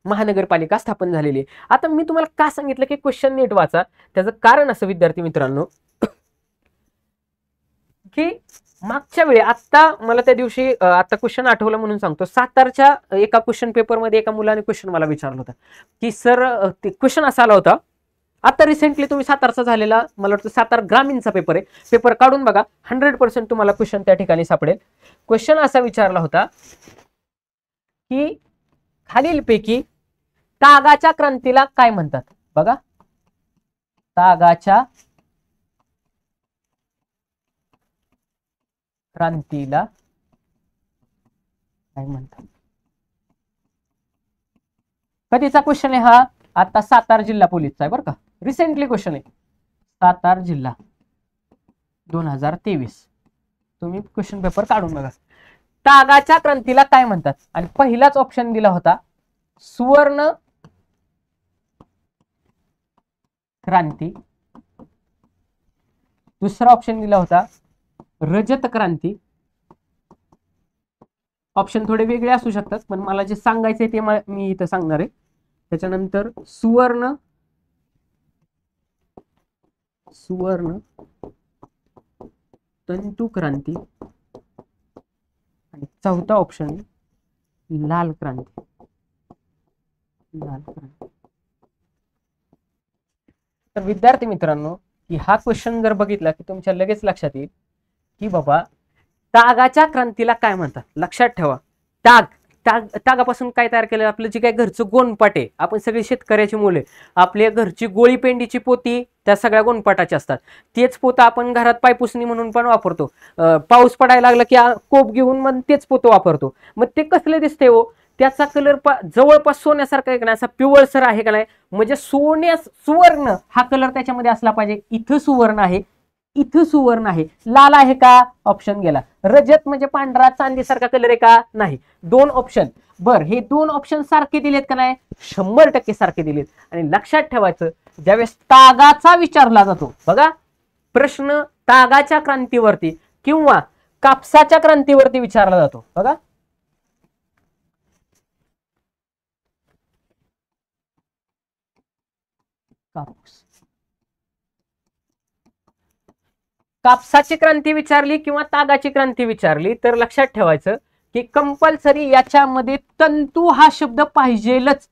महानगरपालिका स्थापन झालेली आहे. आता मी तुम्हाला का सांगितलं की क्वेश्चन नीट वाचा, त्याचं कारण असं विद्यार्थी मित्रांनो की मागच्या वेळी आता मला त्या दिवशी आता क्वेश्चन आठवलं म्हणून सांगतो. सातारच्या एका क्वेश्चन पेपरमध्ये एका मुलाने क्वेश्चन मला विचारलं होतं की सर ते क्वेश्चन असा आला होता, आता रिसेंटली तुम्ही सातारचा झालेला मला वाटतं सातारा ग्रामीणचा पेपर आहे, पेपर काढून बघा 100% तुम्हाला क्वेश्चन त्या ठिकाणी सापडेल. क्वेश्चन असा विचारला होता की खालीलपैकी तागाच्या क्रांतीला काय म्हणतात. बघा, तागाच्या क्रांतीला काय म्हणतात. कधीचा क्वेश्चन आहे हा, आता सातारा जिल्हा पोलीसचा आहे बरं का, रिसेंटली क्वेश्चन आहे, सातारा जिल्हा 2023. तुम्ही क्वेश्चन पेपर काढून बघा. तागाच्या क्रांतीला काय म्हणतात आणि पहिलाच ऑप्शन दिला होता सुवर्ण क्रांती, दुसरा ऑप्शन दिला होता रजत क्रांती. ऑप्शन थोडे वेगळे असू शकतात पण मला जे सांगायचे ते मी इथं सांगणार आहे. त्याच्यानंतर सुवर्ण तंतू क्रांती आणि चौथा ऑप्शन लाल क्रांती. तर विद्यार्थी मित्रांनो की हा क्वेश्चन जर बघितला की तुमच्या लगेच लक्षात येईल की बाबा तागाच्या क्रांतीला काय म्हणतात. लक्षात ठेवा, ताग तागापासून काय तयार केलं, आपलं जे काय घरचं गोणपाट आहे, आपण सगळी शेतकऱ्याची मुले, आपल्या घरची गोळी पेंडीची पोती त्या सगळ्या गोणपाटाची असतात. तेच पोतं आपण घरात पायपुसणी म्हणून पण वापरतो. पाऊस पडायला लागला की कोप घेऊन मग तेच पोतं वापरतो. मग ते कसले दिसते हो, त्याचा कलर जवळपास सोन्यासारखा आहे का नाही, असा पिवळसर आहे का नाही, म्हणजे सुवर्ण हा कलर त्याच्यामध्ये असला पाहिजे. इथं सुवर्ण आहे, इथं सुवर्ण आहे, लाल आहे का, ऑप्शन गेला. रजत म्हणजे पांढरा चांदीसारखा कलर आहे का, नाही. 2 ऑप्शन. बर, हे 2 ऑप्शन सारखे दिलेत का नाही, 100% सारखे दिलेत. आणि लक्षात ठेवायचं, ज्यावेळेस तागाचा विचारला जातो बघा प्रश्न, तागाच्या क्रांतीवरती किंवा कापसाच्या क्रांतीवरती विचारला जातो बघा. कापसाची क्रांती विचारली किंवा तागाची क्रांती विचारली तर लक्षात ठेवायचं की कंपल्सरी याच्यामध्ये तंतू हा शब्द पाहिजेलच.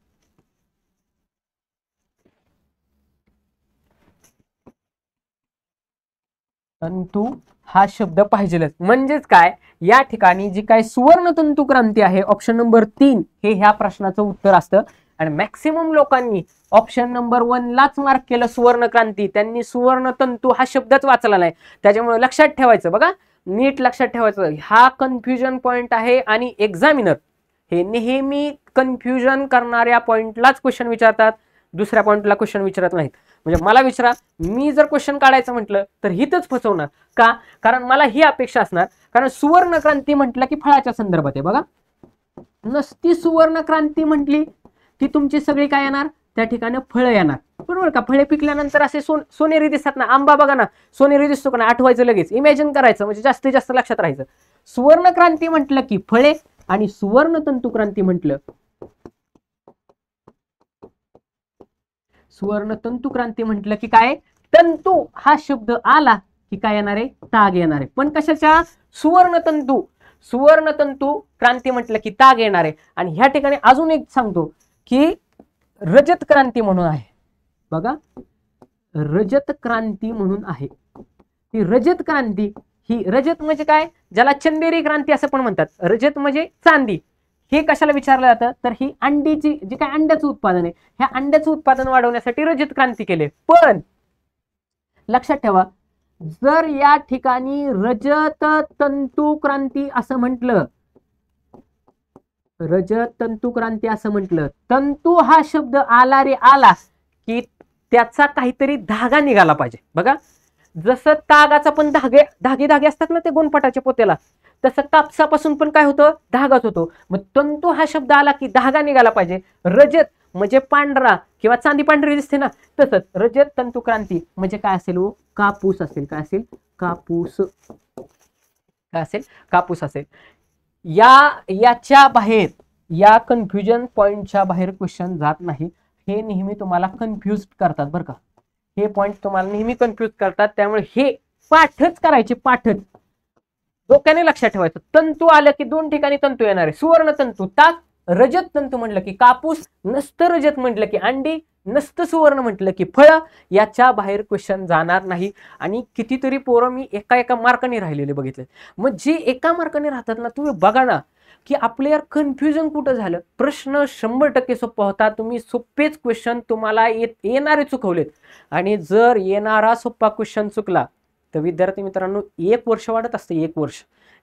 तंतू हा शब्द पाहिजेलच. म्हणजेच काय, या ठिकाणी जी काय सुवर्ण तंतू क्रांती आहे, ऑप्शन नंबर 3 हे ह्या प्रश्नाचं उत्तर असतं. आणि मॅक्सिमम लोकांनी ऑप्शन नंबर 1 लाच मार्क केलं सुवर्ण क्रांती, त्यांनी सुवर्ण तंतू हा शब्दच वाचला नाही. त्याच्यामुळे लक्षात ठेवायचं बघा, नीट लक्षात ठेवायचं, हा कन्फ्युजन पॉइंट आहे. आणि एक्झामिनर हे नेहमी कन्फ्युजन करणाऱ्या पॉइंटलाच क्वेश्चन विचारतात, दुसऱ्या पॉइंटला क्वेश्चन विचारत नाहीत. म्हणजे मला विचारा, मी जर क्वेश्चन काढायचं म्हटलं तर हिथच फसवणार का, कारण मला ही अपेक्षा असणार, कारण सुवर्ण क्रांती म्हटलं की फळाच्या संदर्भात आहे बघा. नसती सुवर्ण क्रांती म्हटली की तुमची सगळी काय येणार, त्या ठिकाणी फळं येणार, बरोबर का. फळे पिकल्यानंतर असे सोनेरी दिसतात ना, आंबा बघा ना सोनेरी दिसतो का ना, आठवायचं लगेच, इमॅजिन करायचं, म्हणजे जास्तीत जास्त लक्षात राहायचं. सुवर्ण क्रांती म्हटलं की फळे, आणि सुवर्ण तंतू क्रांती म्हटलं, सुवर्ण तंतू क्रांती म्हटलं की काय, तंतू हा शब्द आला की काय येणार आहे, ताग येणार आहे. पण कशाच्या, सुवर्ण तंतू. सुवर्ण तंतू क्रांती म्हटलं की ताग येणार आहे. आणि ह्या ठिकाणी अजून एक सांगतो की रजत क्रांती म्हणून आहे बघा, रजत क्रांती म्हणून आहे. ही रजत क्रांती, ही रजत म्हणजे काय, ज्याला चंदेरी क्रांती असं पण म्हणतात, रजत म्हणजे चांदी. हे कशाला विचारलं जातं, तर ही अंडीची जे काय अंड्याचं उत्पादन आहे, ह्या अंड्याचं उत्पादन वाढवण्यासाठी रजत क्रांती केली. पण लक्षात ठेवा, जर या ठिकाणी रजत तंतू क्रांती असं म्हटलं, रजत तंतू क्रांती असं म्हटलं, तंतू हा शब्द आला रे आला की त्याचा काहीतरी धागा निघाला पाहिजे बघा. जसं तागाचा पण धागे असतात ना ते गोणपाटाच्या पोत्याला, तसं कापसापासून पण काय होतं, धागाच होतो. मग तंतू हा शब्द आला की धागा निघाला पाहिजे. रजत म्हणजे पांढरा किंवा चांदी पांढरी दिसते ना, तसंच रजत तंतू क्रांती म्हणजे काय असेल, कापूस असेल. काय असेल, कापूस. काय असेल, कापूस असेल. याच्या बाहेर, या कन्फ्युजन पॉइंटच्या बाहेर क्वेश्चन जात नाही. हे नेहमी तुम्हाला कन्फ्युज करतात बरं का, हे पॉइंट तुम्हाला नेहमी कन्फ्युज करतात. त्यामुळे हे पाठच करायचे, पाठच डोक्याने लक्षात ठेवायचं. तंतू आलं की 2 ठिकाणी तंतू येणार आहे, सुवर्ण तंतू ताग, रजत तंतू म्हटलं की कापूस, नसतं रजत म्हटलं की अंडी, नसतं सुवर्ण म्हटलं की फळ. याच्या बाहेर क्वेश्चन जाणार नाही. आणि कितीतरी पोरं मी एका मार्काने राहिलेले बघितले. मग जे एका मार्काने राहतात ना, तुम्ही बघा ना की आपले यार कन्फ्युजन कुठं झालं. प्रश्न 100% सोपा होता, तुम्ही सोपेच क्वेश्चन तुम्हाला येणारे चुकवलेत. आणि जर येणारा सोपा क्वेश्चन चुकला तर विद्यार्थी मित्रांनो 1 वर्ष वाढत असते.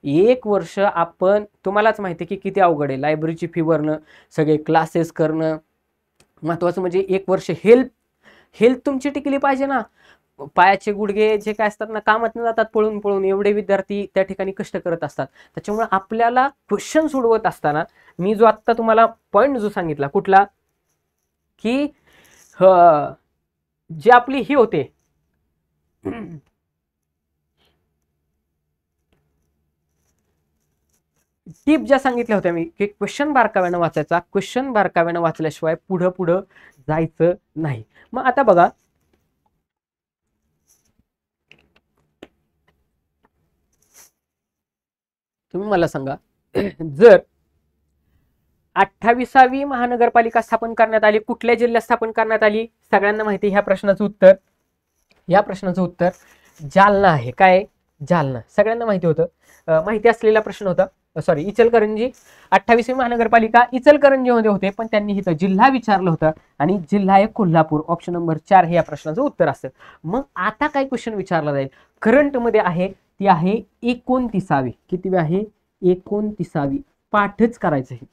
1 वर्ष आपण, तुम्हालाच माहिती आहे की किती अवघड आहे. लायब्ररीची फी भरणं, सगळे क्लासेस करणं, महत्वाचं म्हणजे 1 वर्ष हेल्थ तुमची टिकली पाहिजे ना. पायाचे गुडघे जे काय असतात ना, कामात न जातात पळून पळून, एवढे विद्यार्थी त्या ठिकाणी कष्ट करत असतात. त्याच्यामुळे आपल्याला क्वेश्चन सोडवत असताना मी जो आत्ता तुम्हाला पॉइंट जो सांगितला कुठला, की जे आपली ही होते टिप ज्या सांगितल्या होत्या मी, की क्वेश्चन बारकाव्यानं वाचायचा, क्वेश्चन बारकाव्यानं वाचल्याशिवाय पुढं जायचं नाही. मग आता बघा, तुम्ही मला सांगा, जर 28वी महानगरपालिका स्थापन करण्यात आली, कुठल्या जिल्ह्यात स्थापन करण्यात आली, सगळ्यांना माहिती. ह्या प्रश्नाचं उत्तर जालना आहे. काय, जालना सगळ्यांना माहिती होतं, माहिती असलेला प्रश्न होता. सॉरी इचलकरंजी 28वी महानगरपालिका इचलकरंजीमध्ये होते, पण त्यांनी इथं जिल्हा विचारलं होतं आणि जिल्हा आहे कोल्हापूर. ऑप्शन नंबर 4 हे या प्रश्नाचं उत्तर असतं. मग आता काय क्वेश्चन विचारला जाईल करंटमध्ये आहे, ती आहे 29वी. किती आहे? 29वी. पाठच करायचं आहे.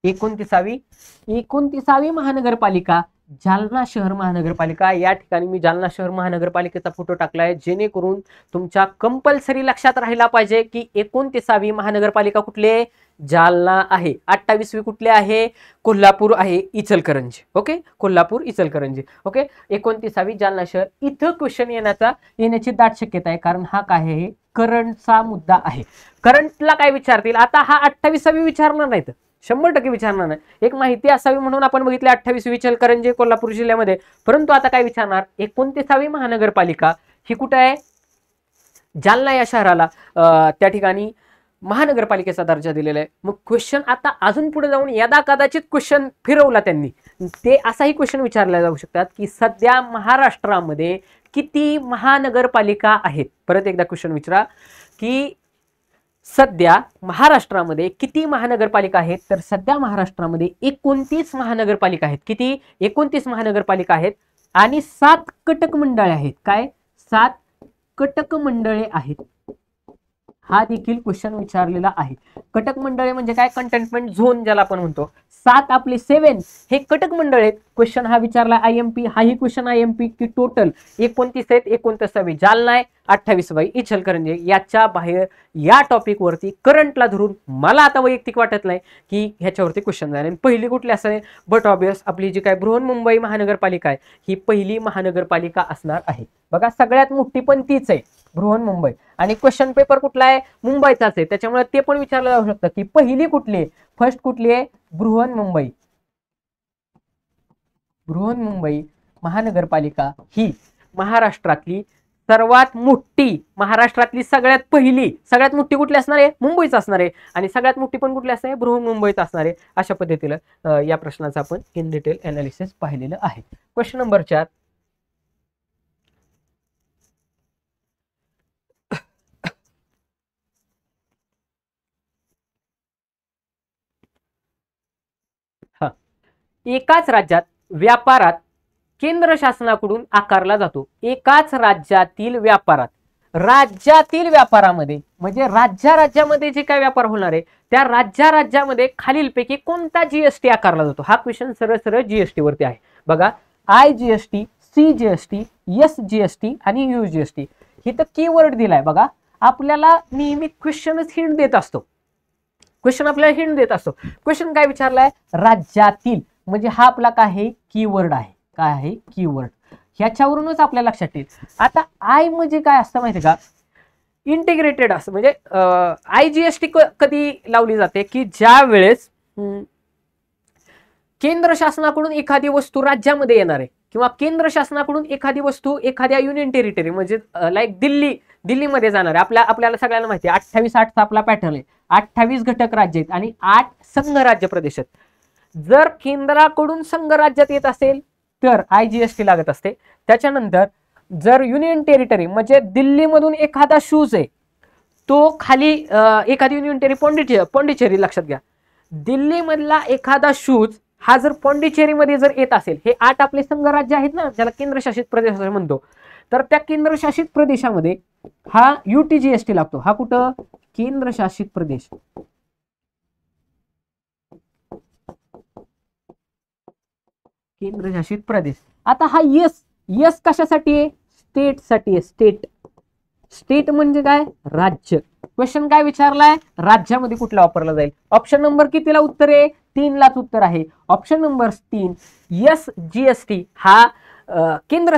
29वी महानगरपालिका जालना शहर महानगरपालिका. या ठिकाणी मी जालना शहर महानगरपालिकेचा फोटो टाकलाय, जेणेकरून तुमच्या कंपल्सरी लक्षात राहिला पाहिजे की 29वी महानगरपालिका कुठली आहे? जालना आहे. 28वी कुठली आहे? कोल्हापूर आहे, इचलकरंजी. ओके, कोल्हापूर इचलकरंजी. ओके, 29वी जालना शहर. इथं क्वेश्चन येण्याची दाट शक्यता आहे, कारण हा काय आहे? करंटचा मुद्दा आहे. करंटला काय विचारतील? आता हा 28वी विचारणार नाहीत, 100% विचारणार नाही. एक माहिती असावी म्हणून आपण बघितलं 28वी इचलकरंजी कोल्हापूर जिल्ह्यामध्ये. परंतु आता काय विचारणार? 29वी महानगरपालिका ही कुठे आहे? जालना या शहराला त्या ठिकाणी महानगरपालिकेचा दर्जा दिलेला आहे. मग क्वेश्चन आता अजून पुढे जाऊन यदा कदाचित क्वेश्चन फिरवला त्यांनी, ते असाही क्वेश्चन विचारला जाऊ शकतात की सध्या महाराष्ट्रामध्ये किती महानगरपालिका आहेत? परत एकदा क्वेश्चन विचारा की सध्या महाराष्ट्रामध्ये किती महानगरपालिका आहेत? तर सध्या महाराष्ट्रामध्ये 29 महानगरपालिका आहेत. किती? 29 महानगरपालिका आहेत आणि 7 कटक मंडळे आहेत. काय? 7 कटक मंडळे आहेत. हा देखील क्वेश्चन विचारलेला आहे. कटक मंडळे म्हणजे काय? कंटेनमेंट झोन ज्याला आपण म्हणतो. 7 आपले 7 हे कटक मंडळ आहेत. क्वेश्चन हा विचारला IMP. हाही क्वेश्चन IMP की टोटल 29 आहेत. 29वी जालना आहे, 28वी इचलकरंजी. याच्या बाहेर या टॉपिक वरती करंटला धरून मला आता वैयक्तिक वाटत नाही की ह्याच्यावरती क्वेश्चन जाईल. आणि पहिली कुठली असणार? बट ऑब्वियस आपली जी काय बृहन्मुंबई महानगरपालिका आहे ही पहिली महानगरपालिका असणार आहे. बघा, सगळ्यात मोठी पण तीच आहे, बृहन्मुंबई. आणि क्वेश्चन पेपर कुठला आहे? मुंबईचाच आहे. त्याच्यामुळे ते पण विचारलं जाऊ शकतं की पहिली कुठली आहे? फर्स्ट कुठली आहे? बृहन्मुंबई. बृहन्मुंबई महानगरपालिका ही महाराष्ट्रातली सर्वात मोठी, महाराष्ट्रातली सगळ्यात पहिली, सगळ्यात मोठी कुठली असणार आहे? मुंबईच असणार आहे. आणि सगळ्यात मोठी पण कुठली असणार आहे? बृहन्मुंबईच असणार आहे. अशा पद्धतीनं या प्रश्नाचं आपण इन डिटेल अनालिसिस पाहिलेलं आहे. Question number 4. एकाच राज्यात व्यापारात केंद्र शासनाकडून आकारला जातो. एकाच राज्यातील व्यापारात, राज्यातील व्यापारामध्ये म्हणजे राज्यामध्ये जे काय व्यापार होणार आहे त्या राज्यामध्ये खालीलपैकी कोणता GST आकारला जातो? हा क्वेश्चन सरळ सरळ GST वरती आहे. बघा, IGST, CGST, SGST आणि UGST. इथं कीवर्ड दिलाय. बघा, आपल्याला नेहमी क्वेश्चनच हिंट देत असतो. क्वेश्चन आपल्याला हिंट देत असतो. क्वेश्चन काय विचारलाय? राज्यातील, म्हणजे हा आपला काय आहे? कीवर्ड आहे. काय आहे? कीवर्ड. ह्याच्यावरूनच आपल्याला लक्षात येईल. आता आय म्हणजे काय असतं माहिती का? इंटिग्रेटेड असतं. म्हणजे IGST कधी लावली जाते की ज्या वेळेस केंद्र शासनाकडून एखादी वस्तू राज्यामध्ये येणार आहे किंवा केंद्र शासनाकडून एखादी वस्तू एखाद्या युनियन टेरिटरी म्हणजे लाईक दिल्लीमध्ये जाणार आहे. आपल्याला सगळ्यांना माहिती आहे 28-8चा आपला पॅटर्न आहे. 28 घटक राज्य आहेत आणि 8 संघ राज्य प्रदेश आहेत. जर केंद्राकडून संघ राज्यात येत असेल तर IGST लागत असते. त्याच्यानंतर जर युनियन टेरिटरी म्हणजे दिल्लीमधून एखादा शूज आहे तो खाली एखादी युनियन टेरिटरी पॉंडिचेरी, लक्षात घ्या, दिल्लीमधला एखादा शूज हा जर पॉंडिचेरीमध्ये जर येत असेल, हे 8 आपले संघ राज्य आहेत ना ज्याला केंद्रशासित प्रदेश म्हणतो, तर त्या केंद्रशासित प्रदेशामध्ये हा UTGST लागतो. हा कुठं? केंद्रशासित प्रदेश. केंद्रशासित प्रदेश. आता हा यस कशासाठी आहे? स्टेटसाठी आहे. स्टेट म्हणजे काय? राज्य. क्वेश्चन काय विचारलाय? राज्यामध्ये कुठला वापरला जाईल? ऑप्शन नंबर कितीला उत्तर आहे? 3 लाच उत्तर आहे. ऑप्शन नंबर 3 SGST हा केंद्र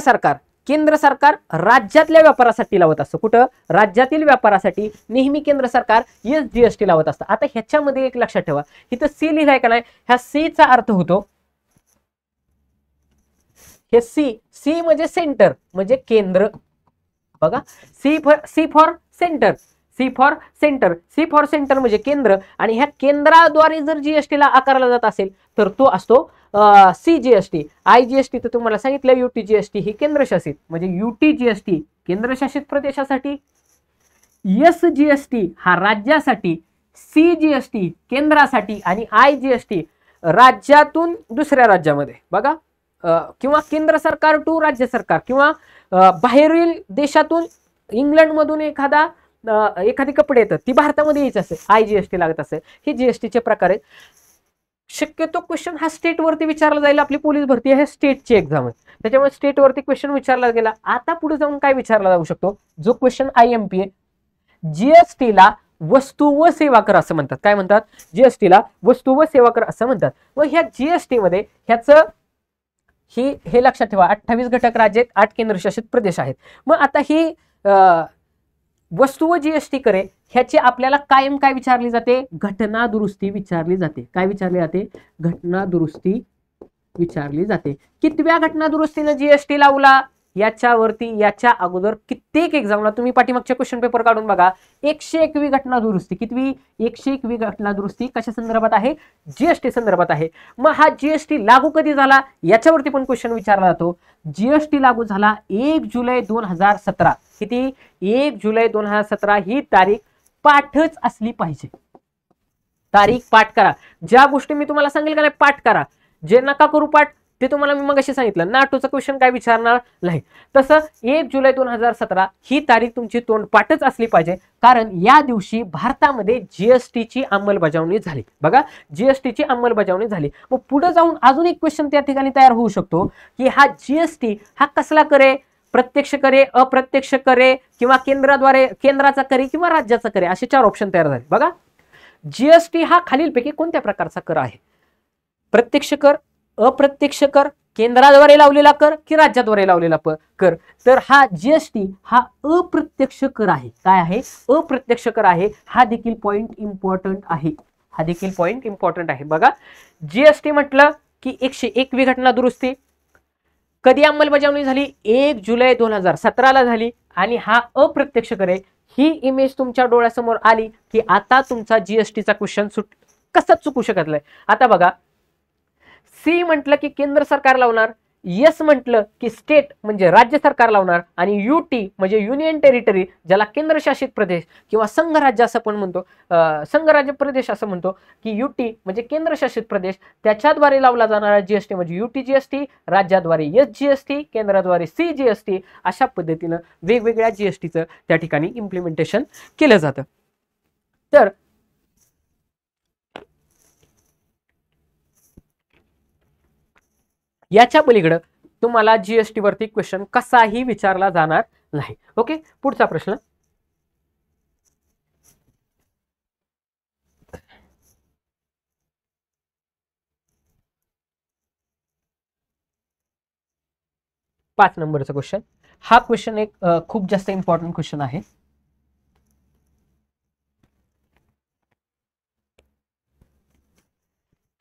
सरकार राज्यातल्या व्यापारासाठी लावत असतं. कुठं? राज्यातील व्यापारासाठी नेहमी केंद्र सरकार SGST लावत असतं. आता ह्याच्यामध्ये एक लक्षात ठेवा, इथं C लिहिलाय का नाही? ह्या C चा अर्थ होतो, हे सी म्हणजे सेंटर म्हणजे केंद्र. बघा, सी फॉर सेंटर म्हणजे केंद्र. आणि ह्या केंद्राद्वारे जर GST ला आकारला जात असेल तर तो असतो CGST. IGST तर तुम्हाला सांगितलं UTGST ही केंद्रशासित म्हणजे UTGST केंद्रशासित प्रदेशासाठी, SGST हा राज्यासाठी, CGST केंद्रासाठी आणि IGST राज्यातून दुसऱ्या राज्यामध्ये बघा, किंवा केंद्र सरकार टू राज्य सरकार, किंवा बाहेरील देशातून इंग्लंडमधून एखादी कपडे येतात ती भारतामध्ये यायची असेल, IGST लागत असेल. हे जीएसटीचे प्रकार आहेत. शक्यतो क्वेश्चन हा स्टेटवरती विचारला जाईल. आपली पोलीस भरती आहे स्टेटची एक्झाम आहे, त्याच्यामुळे स्टेटवरती क्वेश्चन विचारला गेला. आता पुढे जाऊन काय विचारला जाऊ शकतो, जो क्वेश्चन IMP आहे, जीएसटीला वस्तू व सेवा कर असं म्हणतात. काय म्हणतात, जीएसटीला वस्तू व सेवा कर असं म्हणतात. व ह्या जीएसटी मध्ये ह्याचं हे लक्षात ठेवा, 28 घटक राज्य आहेत, 8 केंद्रशासित प्रदेश आहेत. मग आता ही वस्तू व जीएसटी करे ह्याची आपल्याला कायम काय विचारली जाते, घटना दुरुस्ती विचारली जाते. काय विचारली जाते, घटना दुरुस्ती विचारली जाते. कितव्या घटना दुरुस्तीने जीएसटी लावला, याच्यावरती याच्या अगोदर कित्येक एक्झामला तुम्ही पाठीमागच्या क्वेश्चन पेपर काढून बघा, 101वी घटना दुरुस्ती. कितवी, 101वी घटना दुरुस्ती कशा संदर्भात आहे, जीएसटी संदर्भात आहे. मग हा जीएसटी लागू कधी झाला याच्यावरती पण क्वेश्चन विचारला जातो. जीएसटी लागू झाला 1 जुलै 2017. किती, 1 जुलै 2017 ही तारीख पाठच असली पाहिजे. तारीख पाठ करा. ज्या गोष्टी मी तुम्हाला सांगेल का नाही पाठ करा, जे नका करू पाठ ते तुम्हाला मी मगाशी सांगितलं. नाटोचं क्वेश्चन काय विचारणार नाही. तसं 1 जुलै 2017 ही तारीख तुमची तोंडपाठच असली पाहिजे, कारण या दिवशी भारतामध्ये जीएसटीची अंमलबजावणी झाली. बघा, जीएसटीची अंमलबजावणी झाली. मग पुढे जाऊन अजून एक क्वेश्चन त्या ठिकाणी तयार होऊ शकतो की हा जीएसटी हा कसला करे, प्रत्यक्ष करे, अप्रत्यक्ष करे, किंवा केंद्राचा करे किंवा राज्याचा करे, असे 4 ऑप्शन तयार झाले. बघा, जीएसटी हा खालीलपैकी कोणत्या प्रकारचा कर आहे, प्रत्यक्ष कर, अप्रत्यक्ष कर, केंद्राद्वारे लावलेला कर की राज्याद्वारे लावलेला कर. तर हा जीएसटी हा अप्रत्यक्ष कर आहे. काय आहे, अप्रत्यक्ष कर आहे. हा देखील पॉइंट इम्पॉर्टंट आहे. हा देखील पॉइंट इम्पॉर्टंट आहे. बघा, जीएसटी म्हटलं की 101वी घटना दुरुस्ती कधी अंमलबजावणी झाली, 1 जुलै 2017 झाली. आणि हा अप्रत्यक्ष कर आहे. ही इमेज तुमच्या डोळ्यासमोर आली की आता तुमचा जीएसटीचा क्वेश्चन कसा चुकू शकत नाही. आता बघा, सी म्हटलं की केंद्र सरकार लावणार, एस म्हटलं की स्टेट म्हणजे राज्य सरकार लावणार, आणि युटी म्हणजे युनियन टेरिटरी ज्याला केंद्रशासित प्रदेश किंवा संघराज्य असं पण म्हणतो, संघराज्य प्रदेश असं म्हणतो की युटी म्हणजे केंद्रशासित प्रदेश, त्याच्याद्वारे लावला जाणारा जीएसटी म्हणजे युटी जीएसटी, राज्याद्वारे SGST, केंद्राद्वारे CGST. अशा पद्धतीनं वेगवेगळ्या जीएसटीचं त्या ठिकाणी इम्प्लिमेंटेशन केलं जातं. तर याच्या पलीकडे तुम्हाला जीएसटी वरती क्वेश्चन कसाही विचारला जाणार नाही. ओके, पुढचा प्रश्न, पाच नंबरचा क्वेश्चन. हा क्वेश्चन एक खूप जास्त इम्पॉर्टंट क्वेश्चन आहे.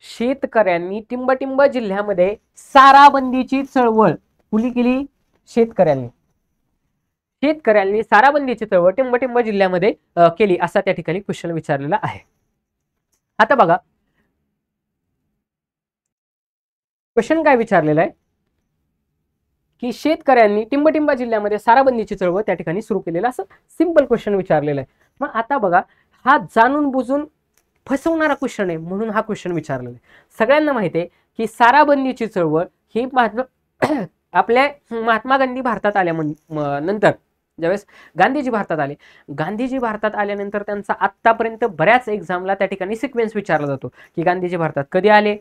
शेतकऱ्यांनी टिंबटिंब जिल्ह्यामध्ये साराबंदीची चळवळ कुणी केली, शेतकऱ्यांनी साराबंदीची चळवळ टिंबटिंब जिल्ह्यामध्ये केली, असा त्या ठिकाणी क्वेश्चन विचारलेला आहे. आता बघा, क्वेश्चन काय विचारलेला आहे की शेतकऱ्यांनी टिंबटिंबा जिल्ह्यामध्ये साराबंदीची चळवळ त्या ठिकाणी सुरू केलेला, असं सिंपल क्वेश्चन विचारलेला आहे. मग आता बघा, हा जाणून बुजून फसवणारा क्वेश्चन आहे म्हणून हा क्वेश्चन विचारलेला आहे. सगळ्यांना माहिती आहे की साराबंदीची चळवळ ही आपल्या महात्मा गांधी भारतात आल्यानंतर, ज्यावेळेस गांधीजी भारतात आल्यानंतर त्यांचा आतापर्यंत बऱ्याच एक्झामला त्या ठिकाणी सिक्वेन्स विचारला जातो की गांधीजी भारतात कधी आले,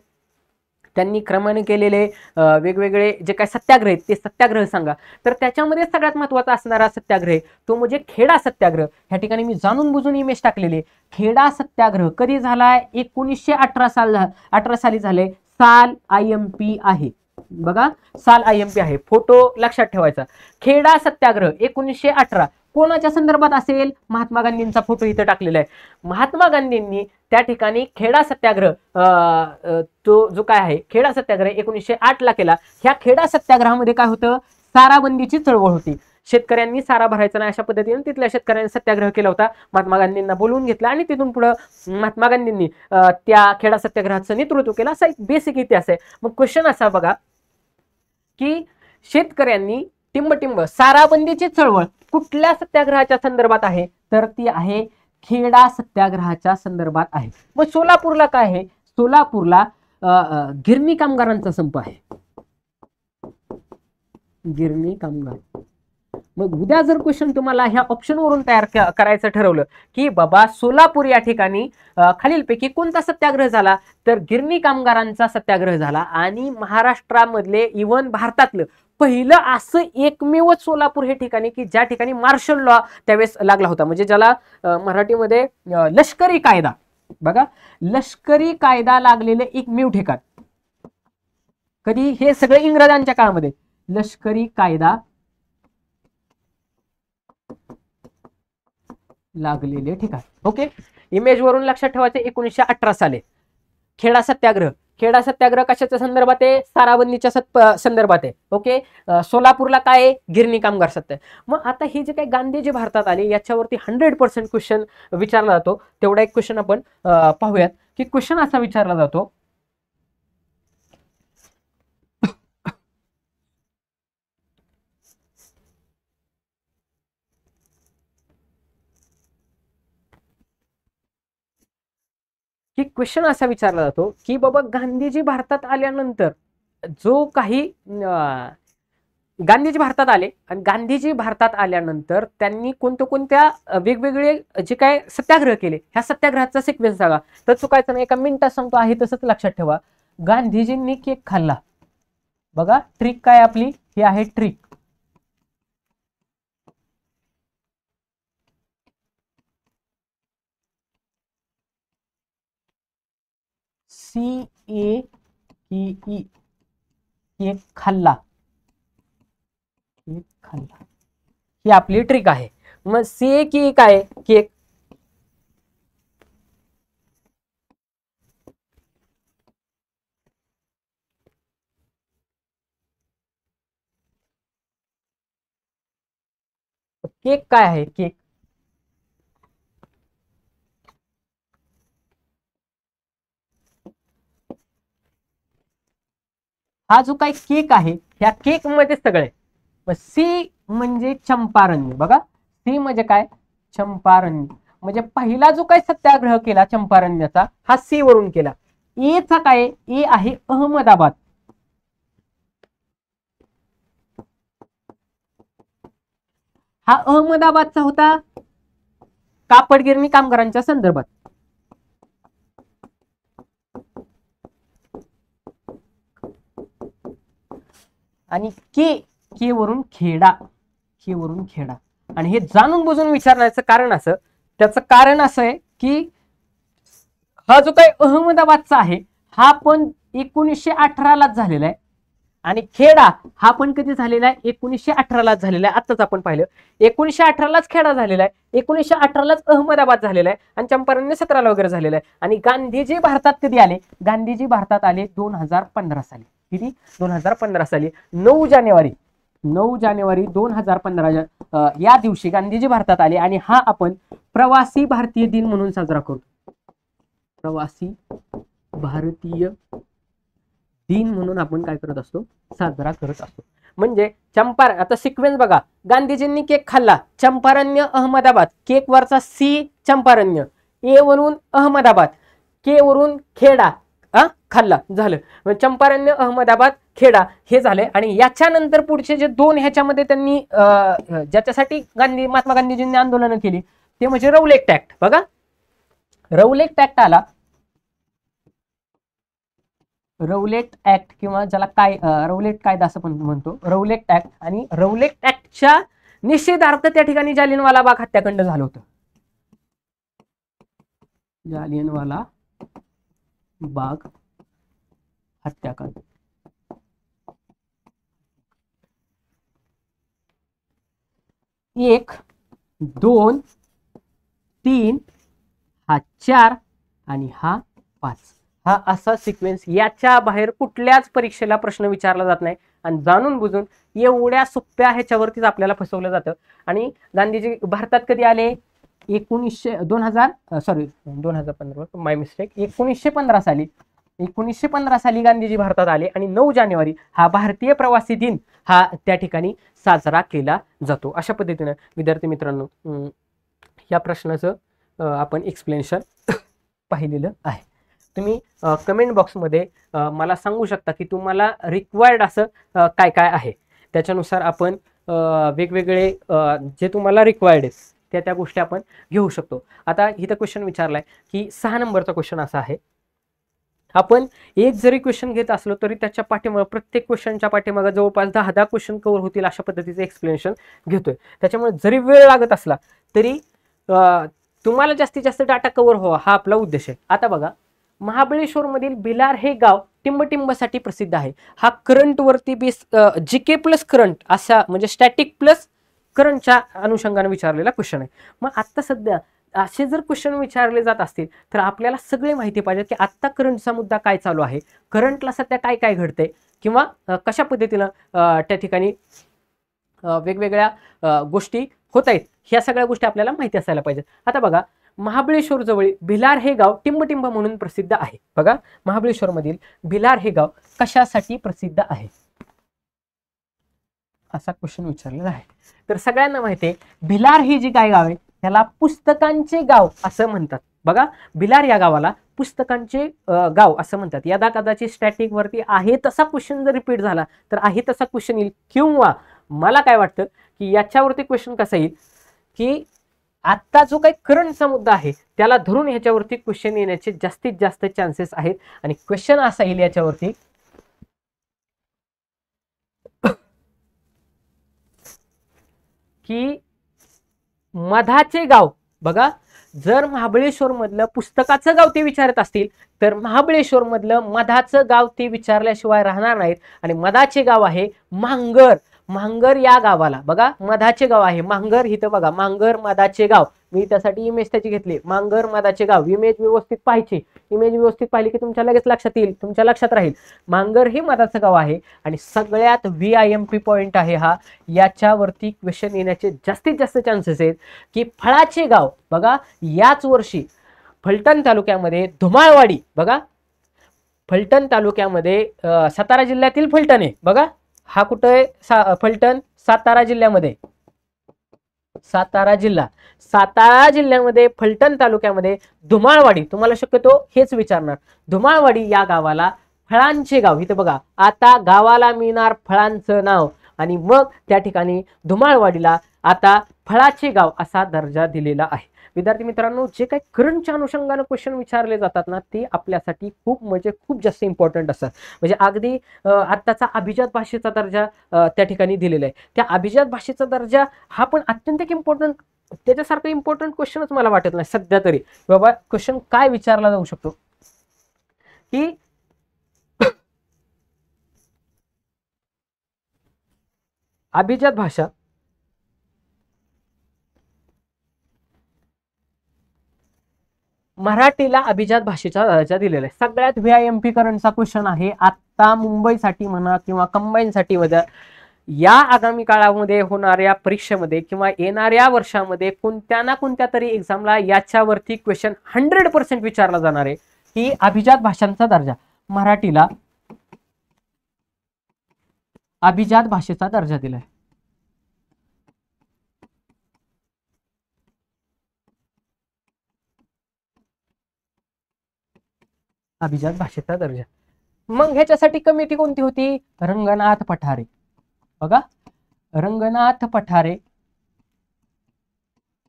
त्यांनी क्रमाने केलेले वेगवेगळे जे काय सत्याग्रह आहेत ते सत्याग्रह सांगा. तर त्याच्यामध्ये सगळ्यात महत्त्वाचा असणारा सत्याग्रह तो म्हणजे खेडा सत्याग्रह. ह्या ठिकाणी मी जाणून बुजून इमेज टाकलेली. खेडा सत्याग्रह कधी झालाय, 1918 साली झाले. साल IMP आहे. बघा, साल IMP आहे, फोटो लक्षात ठेवायचा. खेडा सत्याग्रह 1918 कोणाच्या संदर्भात असेल, महात्मा गांधींचा फोटो इथे टाकलेला आहे. महात्मा गांधींनी त्या ठिकाणी खेडा सत्याग्रह तो जो काय आहे खेडा सत्याग्रह 1908 केला. ह्या खेडा सत्याग्रहामध्ये काय होतं, साराबंदीची चळवळ होती. शेतकऱ्यांनी सारा भरायचा नाही अशा पद्धतीने तिथल्या शेतकऱ्यांनी सत्याग्रह केला होता. महात्मा गांधींना बोलवून घेतला आणि तिथून पुढे महात्मा गांधींनी त्या खेडा सत्याग्रहाचं नेतृत्व केलं, असा एक बेसिक इतिहास आहे. मग क्वेश्चन असा बघा की शेतकऱ्यांनी टिंबटिंब साराबंदीची चळवळ कुठल्या सत्याग्रहाच्या संदर्भात आहे, तर ती आहे खेडा सत्याग्रहाच्या संदर्भात आहे. मग सोलापूरला काय आहे? सोलापूरला गिरणी कामगारांचा संप आहे. गिरणी कामगार. मग उद्या जर क्वेश्चन तुम्हाला ह्या ऑप्शन वरून तयार करायचं ठरवलं की बाबा सोलापूर या ठिकाणी खालीलपैकी कोणता सत्याग्रह झाला, तर गिरणी कामगारांचा सत्याग्रह झाला. आणि महाराष्ट्रामधले इव्हन भारतातलं पहिलं असं एकमेव सोलापूर हे ठिकाणी की ज्या ठिकाणी मार्शल लॉ त्यावेळेस लागला होता, म्हणजे ज्याला मराठीमध्ये लष्करी कायदा, बघा लष्करी कायदा लागलेले एकमेव ठिकाण. कधी? हे सगळे इंग्रजांच्या काळामध्ये लष्करी कायदा लागलेले ठिकाण. ओके, इमेज वरून लक्षात ठेवायचे. 1918 साली खेडा सत्याग्रह. खेडा सत्याग्रह कशाच्या संदर्भात आहे? साराबंदीच्या संदर्भात आहे. ओके, सोलापूरला काय आहे? गिरणी कामगार सत्या. मग आता हे जे काही गांधीजी भारतात आले याच्यावरती 100% क्वेश्चन विचारला जातो. तेवढा एक क्वेश्चन आपण पाहूयात की क्वेश्चन असा विचारला जातो की बाबा गांधीजी भारतात आल्यानंतर जो काही गांधीजी भारतात आले आणि गांधीजी भारतात आल्यानंतर त्यांनी कोणत्या वेगवेगळे जे काय सत्याग्रह केले, ह्या सत्याग्रहाचा सिक्वेन्स सांगा. तर चुकायचं नाही, एका मिनिटात सांगतो, आहे तसंच लक्षात ठेवा. गांधीजींनी केक खाल्ला. बघा ट्रिक काय आपली, ही आहे ट्रिक. CAKE, केक खाल्ला. केक खाल्ला ही आपली ट्रिक आहे. मग CAKE काय? केक. केक काय आहे? केक हा जो काही केक आहे, ह्या केक मध्ये सगळे. सी म्हणजे चंपारण्य. बघा सी म्हणजे काय? चंपारण्य. म्हणजे पहिला जो काही सत्याग्रह केला चंपारण्याचा, हा सी वरून केला. ए चा काय? ए आहे अहमदाबाद. हा अहमदाबादचा होता कापड गिरणी कामगारांच्या संदर्भात. आणि के वरून खेडा. के वरून खेडा. आणि हे जाणून बुजून विचारण्याचं कारण असं, त्याचं कारण असं आहे की हा जो काही अहमदाबादचा आहे हा पण 1918 लाच झालेला आहे. आणि खेडा हा पण कधी झालेला आहे? 1918 लाच झालेला आहे. आताच आपण पाहिलं 1918 लाच खेडा झालेला आहे, 1918 लाच अहमदाबाद झालेला आहे, आणि चंपारण्य 17 ला वगैरे झालेला आहे. आणि गांधीजी भारतात कधी आले? गांधीजी भारतात आले 2015 साली. किती? 2015 साली 9 जानेवारी 2015 या दिवशी गांधीजी भारतात आले. आणि हा आपण प्रवासी भारतीय दिन म्हणून साजरा करतो. प्रवासी भारतीय दिन म्हणून आपण काय करत असतो? साजरा करत असतो. म्हणजे आता सिक्वेन्स बघा. गांधीजींनी केक खाल्ला, चंपारण्य अहमदाबाद, केक वरचा सी चंपारण्य, ए वरून अहमदाबाद, के वरून खेडा, खाल्ला झालं. चंपारण्य अहमदाबाद खेडा हे झाले. आणि याच्यानंतर पुढचे जे दोन ह्याच्यामध्ये त्यांनी ज्याच्यासाठी महात्मा गांधीजींनी आंदोलन केली ते म्हणजे रौलेट ऍक्ट. बघा रौलेट ऍक्ट आला. रौलेट ऍक्ट किंवा ज्याला काय रौलेट कायदा असं पण म्हणतो, रौलेट ऍक्ट. आणि रौलेट ऍक्टच्या निषेधार्थ त्या ठिकाणी जालियनवाला बाग हत्याकांड झालं होतं. जालियनवाला बाग हत्याकांड. एक, दोन, तीन, हा 4 आणि हा 5. हा असा सिक्वेन्स. याच्या बाहेर कुठल्याच परीक्षेला प्रश्न विचारला जात नाही. आणि जाणून बुजून एवढ्या सोप्या ह्याच्यावरतीच आपल्याला फसवलं जातं. आणि गांधीजी भारतात कधी आले? 2015 माय मिस्टेक 1915 साली. 1915 साली गांधीजी भारतात आले. आणि 9 जानेवारी हा भारतीय प्रवासी दिन हा त्या ठिकाणी साजरा केला जातो. अशा पद्धतीने विद्यार्थी मित्रांनो या प्रश्नाचं आपण एक्सप्लेनेशन पाहिलेलं आहे. तुम्ही कमेंट बॉक्समध्ये मला सांगू शकता की तुम्हाला रिक्वायर्ड असं काय काय आहे, त्याच्यानुसार आपण वेगवेगळे जे तुम्हाला रिक्वायर्ड आहेत त्या गोष्टी आपण घेऊ शकतो. आता इथं क्वेश्चन विचारलाय की 6 नंबरचा क्वेश्चन असा आहे, आपण एक जरी क्वेश्चन घेत असलो तरी त्याच्या पाठीमागे प्रत्येक क्वेश्चनच्या पाठीमागे जवळपास 10 क्वेश्चन कव्हर होतील अशा पद्धतीचं एक्सप्लेनेशन घेतोय. त्याच्यामुळे जरी वेळ लागत असला तरी तुम्हाला जास्तीत जास्त डाटा कव्हर व्हावा हा आपला उद्देश आहे. आता बघा, महाबळेश्वर मधील भिलार हे गाव टिंबटिंबसाठी प्रसिद्ध आहे. हा करंट वरती बेस जीके प्लस करंट असा म्हणजे स्टॅटिक प्लस करंटच्या अनुषंगाने विचारलेला क्वेश्चन आहे. मग आता सध्या असे जर क्वेश्चन विचारले जात असतील तर आपल्याला सगळे माहिती पाहिजे की आत्ता करंटचा मुद्दा काय चालू आहे, करंटला सध्या काय काय घडते, किंवा कशा पद्धतीनं त्या ठिकाणी वेगवेगळ्या गोष्टी होत आहेत, ह्या सगळ्या गोष्टी आपल्याला माहिती असायला पाहिजेत. आता बघा, महाबळेश्वर जवळ भिलार हे गाव टिंबटिंब म्हणून प्रसिद्ध आहे. बघा, महाबळेश्वर मधील भिलार हे गाव कशासाठी प्रसिद्ध आहे असा क्वेश्चन विचारलेला आहे. तर सगळ्यांना माहिती आहे भिलार ही जी काय गाव आहे त्याला पुस्तकांचे गाव असं म्हणतात. बघा, भिलार या गावाला पुस्तकांचे गाव असं म्हणतात. यदा कदाचित स्टॅटिक वरती आहे तसा क्वेश्चन जर रिपीट झाला तर आहे तसा क्वेश्चन येईल, किंवा मला काय वाटतं की याच्यावरती क्वेश्चन कसा येईल की आत्ता जो काही करंटचा मुद्दा आहे त्याला धरून ह्याच्यावरती क्वेश्चन येण्याचे जास्तीत जास्त चान्सेस आहेत. आणि क्वेश्चन असा येईल याच्यावरती की मधाचे गाव. बघा, जर महाबळेश्वर मधलं पुस्तकाचं गाव ते विचारत असतील तर महाबळेश्वर मधलं मधाचं गाव ते विचारल्याशिवाय राहणार नाहीत. आणि मधाचे गाव आहे मांगर. मांगर या गावाला बघा मधाचे गाव आहे मांगर. इथं बघा मांगर मधाचे गाव, मी त्यासाठी इमेज त्याची घेतली. मांगर मधाचे गाव, इमेज व्यवस्थित पाहायची. इमेज व्यवस्थित पाहिली की तुमच्या लगेच लक्षात येईल, तुमच्या लक्षात राहील. मांगर हे मधाचं गाव आहे. आणि सगळ्यात VIMP पॉइंट आहे हा, याच्यावरती क्वेश्चन येण्याचे जास्तीत जास्त चान्सेस आहेत की फळाचे गाव. बघा, याच वर्षी फलटण तालुक्यामध्ये धुमाळवाडी, बघा फलटण तालुक्यामध्ये सातारा जिल्ह्यातील फलटण आहे. बघा, हा कुठं आहे? फलटण सातारा जिल्ह्यामध्ये. सातारा जिल्ह्यामध्ये फलटण तालुक्यामध्ये धुमाळवाडी, तुम्हाला शक्यतो हेच विचारणार. धुमाळवाडी या गावाला फळांचे गाव. इथं बघा, आता गावाला मिळणार फळांचं नाव आणि मग त्या ठिकाणी धुमाळवाडीला आता फळाचे गाव असा दर्जा दिलेला आहे. विद्यार्थी मित्रांनो, जे काही करंटच्या अनुषंगाने क्वेश्चन विचारले जातात ना ते आपल्यासाठी खूप म्हणजे खूप जास्त इम्पॉर्टंट असतात. म्हणजे अगदी आत्ताचा अभिजात भाषेचा दर्जा त्या ठिकाणी दिलेला आहे. त्या अभिजात भाषेचा दर्जा हा पण अत्यंत इम्पॉर्टंट, त्याच्यासारखं इम्पॉर्टंट क्वेश्चनच मला वाटत नाही सध्या तरी. बाबा क्वेश्चन काय विचारला जाऊ शकतो की अभिजात भाषा मराठीला अभिजात भाषेचा दर्जा दिलेला आहे. सगळ्यात VIMP करंटचा क्वेश्चन आहे. आता मुंबईसाठी म्हणा किंवा कंबाईनसाठी म्हणा, या आगामी काळामध्ये होणाऱ्या परीक्षेमध्ये किंवा येणाऱ्या वर्षामध्ये कोणत्या ना कोणत्या तरी एक्झामला याच्यावरती क्वेश्चन 100% विचारला जाणार आहे की अभिजात भाषांचा दर्जा. मराठीला अभिजात भाषेचा दर्जा दिलाय. अभिजात भाषेचा दर्जा. मग ह्याच्यासाठी कमिटी कोणती होती? रंगनाथ पठारे. बघा, रंगनाथ पठारे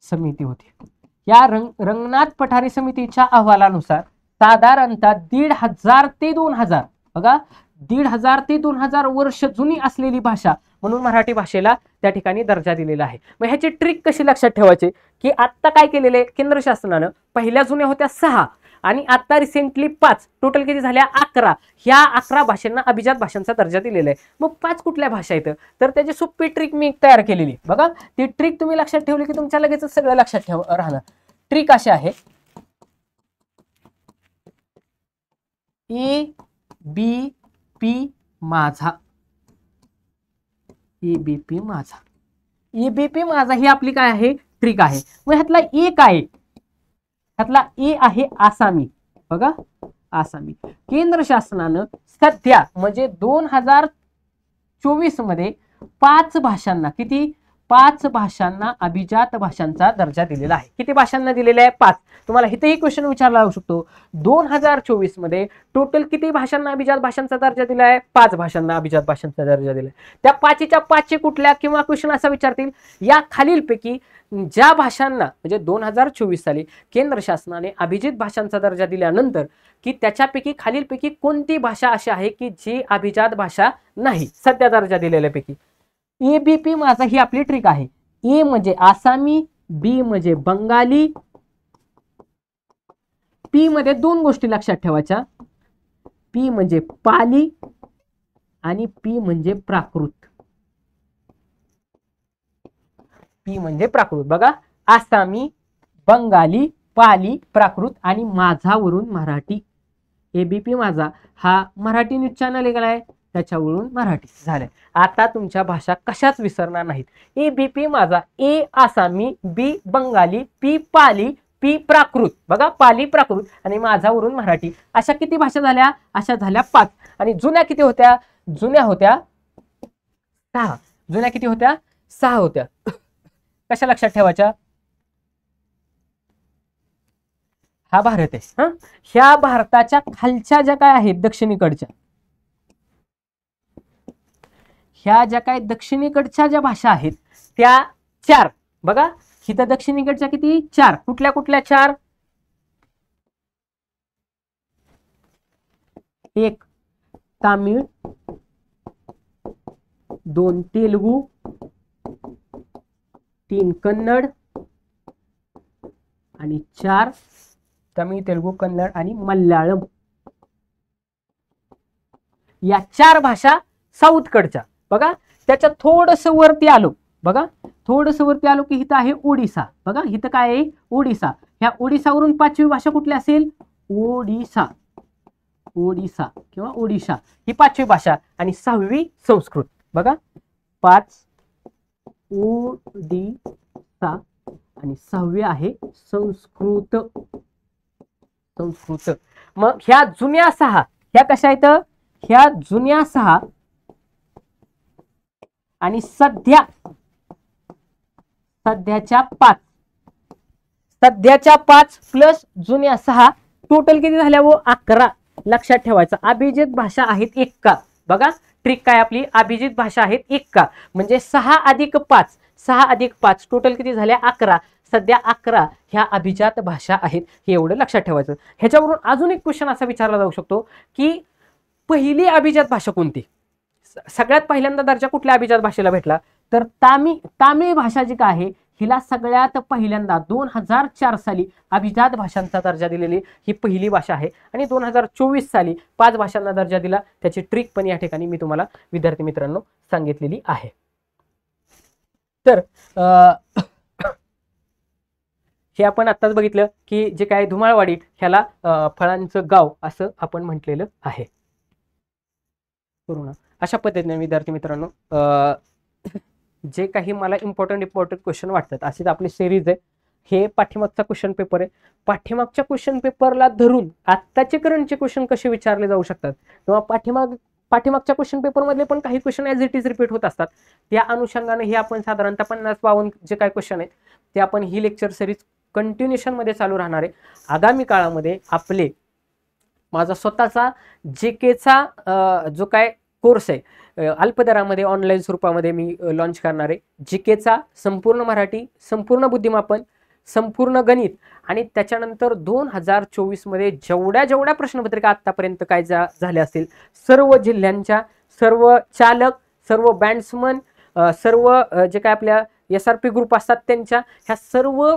समिती होती. या रंगनाथ पठारे समितीच्या अहवालानुसार साधारणतः 1500 ते 2000, बघा 1500 ते 2000 वर्ष जुनी असलेली भाषा म्हणून मराठी भाषेला त्या ठिकाणी दर्जा दिलेला आहे. मग ह्याची ट्रिक कशी लक्षात ठेवायची की आता काय केलेले केंद्र शासनानं, पहिल्या जुन्या होत्या 6 आणि आता रिसेंटली 5, टोटल किती झाल्या 11. ह्या 11 भाषांना अभिजात भाषांचा दर्जा दिलेला आहे. मग 5 कुठल्या भाषा आहेत तर त्याची सोपी ट्रिक मी तयार केलेली. बघा, ती ट्रिक तुम्ही लक्षात ठेवली की तुमच्या लगेच सगळं लक्षात राहणार. ट्रिक अशी आहे, EBP माझा. EBP माझा. EBP माझा ही आपली काय आहे? ट्रिक आहे. मग ह्यातला E काय? ह्यातला E आहे आसामी. बघा, आसामी. केंद्र शासनानं सध्या म्हणजे 2024 मध्ये 5 भाषांना, किती 5 भाषांना अभिजात भाषांचा दर्जा दिलेला आहे. किती भाषांना दिलेला आहे? 5. तुम्हाला इथेही क्वेश्चन विचारला जाऊ शकतो, 2024 मध्ये टोटल किती भाषांना अभिजात भाषांचा दर्जा दिला आहे? 5 भाषांना अभिजात भाषांचा दर्जा दिला आहे. त्या 5च्या 5 कुठल्या, किंवा क्वेश्चन असा विचारतील, या खालीलपैकी ज्या भाषांना म्हणजे 2024 साली केंद्र शासनाने अभिजात भाषांचा दर्जा दिल्यानंतर की त्याच्यापैकी खालीलपैकी कोणती भाषा अशी आहे की जी अभिजात भाषा नाही सध्या दर्जा दिलेल्यापैकी? ABP माझा ही आपली ट्रिक आहे. ए म्हणजे आसामी, बी म्हणजे बंगाली, पी मध्ये 2 गोष्टी लक्षात ठेवायच्या, पी म्हणजे पाली आणि पी म्हणजे प्राकृत. पी म्हणजे प्राकृत. बघा, आसामी, बंगाली, पाली, प्राकृत आणि माझावरून मराठी. ABP माझा हा मराठी न्यूज चॅनल आहे, त्याच्यावरून मराठी झालंय. आता तुमच्या भाषा कशाच विसरणार नाहीत. ABP माझा, ए आसामी, बी बंगाली, पी पाली, पी प्राकृत. बघा, पाली, प्राकृत आणि माझावरून मराठी. अशा किती भाषा झाल्या? अशा झाल्या 5. आणि जुन्या किती होत्या? जुन्या होत्या 6. जुन्या किती होत्या? 6 होत्या. कशा लक्षात ठेवायच्या? हा भारत आहे. ह्या भारताच्या खालच्या ज्या काय आहेत दक्षिणेकडच्या, ह्या ज्या काय दक्षिणेकडच्या ज्या भाषा आहेत त्या 4. बघा, इथं दक्षिणेकडच्या किती? 4. कुठल्या कुठल्या 4? 1 तामिळ, 2 तेलुगू, 3 कन्नड आणि 4 तमिळ, तेलुगू, कन्नड आणि मल्याळम. या 4 भाषा साऊथकडच्या. बघा, त्याच्या थोडस वरती आलो, बघा थोडस वरती आलो की इथं आहे ओडिसा. बघा, इथं काय आहे? ओडिसा. ह्या ओडिसावरून 5वी भाषा कुठली असेल? ओडिसा. ओडिसा किंवा ओडिशा ही 5वी भाषा आणि 6वी संस्कृत. बघा, 5 ओडिसा आणि 6वी आहे संस्कृत. संस्कृत. मग ह्या जुन्या 6 ह्या कशा आहेत? ह्या जुन्या 6 आणि सध्याच्या 5. सध्याच्या 5 प्लस जुन्या 6 टोटल किती झाल्या? 11. लक्षात ठेवायचं, अभिजित भाषा आहेत 1 का. बघा, ट्रिक काय आपली? अभिजित भाषा आहेत 1 का, म्हणजे 6 अधिक 5. 6 अधिक 5 टोटल किती झाल्या? 11. सध्या 11 ह्या अभिजात भाषा आहेत, हे एवढं लक्षात ठेवायचं. ह्याच्यावरून अजून एक क्वेश्चन असा विचारला जाऊ शकतो की पहिली अभिजात भाषा कोणती? सगळ्यात पहिल्यांदा दर्जा कुठल्या अभिजात भाषेला भेटला? तर तामिळ भाषा जी काय आहे हिला सगळ्यात पहिल्यांदा 2004 साली अभिजात भाषांचा दर्जा दिलेली ही पहिली भाषा आहे. आणि 2024 साली 5 भाषांना दर्जा दिला. त्याची ट्रिक पण या ठिकाणी मी तुम्हाला विद्यार्थी मित्रांनो सांगितलेली आहे. तर हे आपण आत्ताच बघितलं की जे काय धुमाळवाडी ह्याला फळांचं गाव असं आपण म्हटलेलं आहे. पूर्ण अशा पद्धतीने विद्यार्थी मित्रांनो जे काही मला इम्पॉर्टंट क्वेश्चन वाटतात अशीच आपली सिरीज आहे. हे पाठीमागचा क्वेश्चन पेपर आहे. पाठीमागच्या क्वेश्चन पेपरला धरून आत्ताचे करंटचे क्वेश्चन कसे विचारले जाऊ शकतात किंवा पाठीमागच्या क्वेश्चन पेपरमधले पण काही question as it is repeat होत असतात. त्या अनुषंगाने हे आपण साधारणतः 50-52 जे काही क्वेश्चन आहेत ते आपण ही लेक्चर सिरीज कंटिन्युएशनमध्ये चालू राहणार आहे. आगामी काळामध्ये आपले माझा स्वतःचा जीकेचा जो काय कोर्स आहे अल्पदरामध्ये ऑनलाईन स्वरूपामध्ये मी लॉन्च करणार आहे. जीकेचा संपूर्ण मराठी, संपूर्ण बुद्धिमापन, संपूर्ण गणित आणि त्याच्यानंतर 2024 मध्ये जेवढ्या प्रश्नपत्रिका आतापर्यंत काय झाल्या असतील सर्व जिल्ह्यांच्या, सर्व चालक, सर्व बँड्समन, सर्व जे काय आपल्या SRP ग्रुप असतात त्यांच्या ह्या सर्व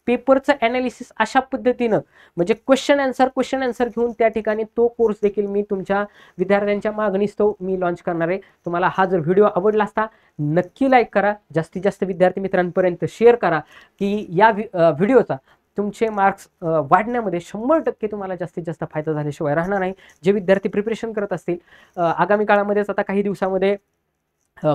पेपरचं ॲनालिसिस अशा पद्धतीनं म्हणजे क्वेश्चन आन्सर घेऊन त्या ठिकाणी तो कोर्स देखील मी तुमच्या विद्यार्थ्यांच्या मागणीस्तव मी लॉन्च करणार आहे. तुम्हाला हा जर व्हिडिओ आवडला असता नक्की लाईक करा, जास्तीत जास्त विद्यार्थी मित्रांपर्यंत शेअर करा की या व्हिडिओचा तुमचे मार्क्स वाढण्यामध्ये 100% तुम्हाला जास्तीत जास्त फायदा झाल्याशिवाय राहणार नाही. जे विद्यार्थी प्रिपरेशन करत असतील आगामी काळामध्येच आता काही दिवसामध्ये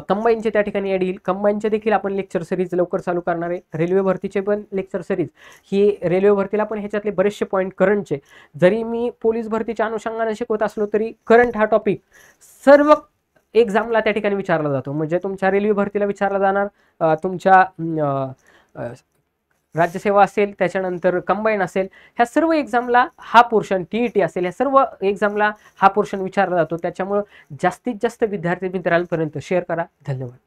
कंबाईनचे त्या ठिकाणी ॲड येईल. कंबाईनचे देखील आपण लेक्चर सिरीज लवकर चालू करणार आहे. रेल्वे भरतीचे पण लेक्चर सिरीज ही रेल्वे भरतीला पण ह्याच्यातले बरेचसे पॉईंट करंटचे जरी मी पोलीस भरतीच्या अनुषंगाने शिकवत असलो तरी करंट हा टॉपिक सर्व एक्झामला त्या ठिकाणी विचारला जातो. म्हणजे तुमच्या रेल्वे भरतीला विचारला जाणार, तुमच्या राज्यसेवा असेल, त्याच्यानंतर कंबाईन असेल, ह्या सर्व एक्झामला हा पोर्शन, TET असेल, ह्या सर्व एक्झामला हा पोर्शन विचारला जातो. त्याच्यामुळं जास्तीत जास्त विद्यार्थी मित्रांपर्यंत शेअर करा. धन्यवाद.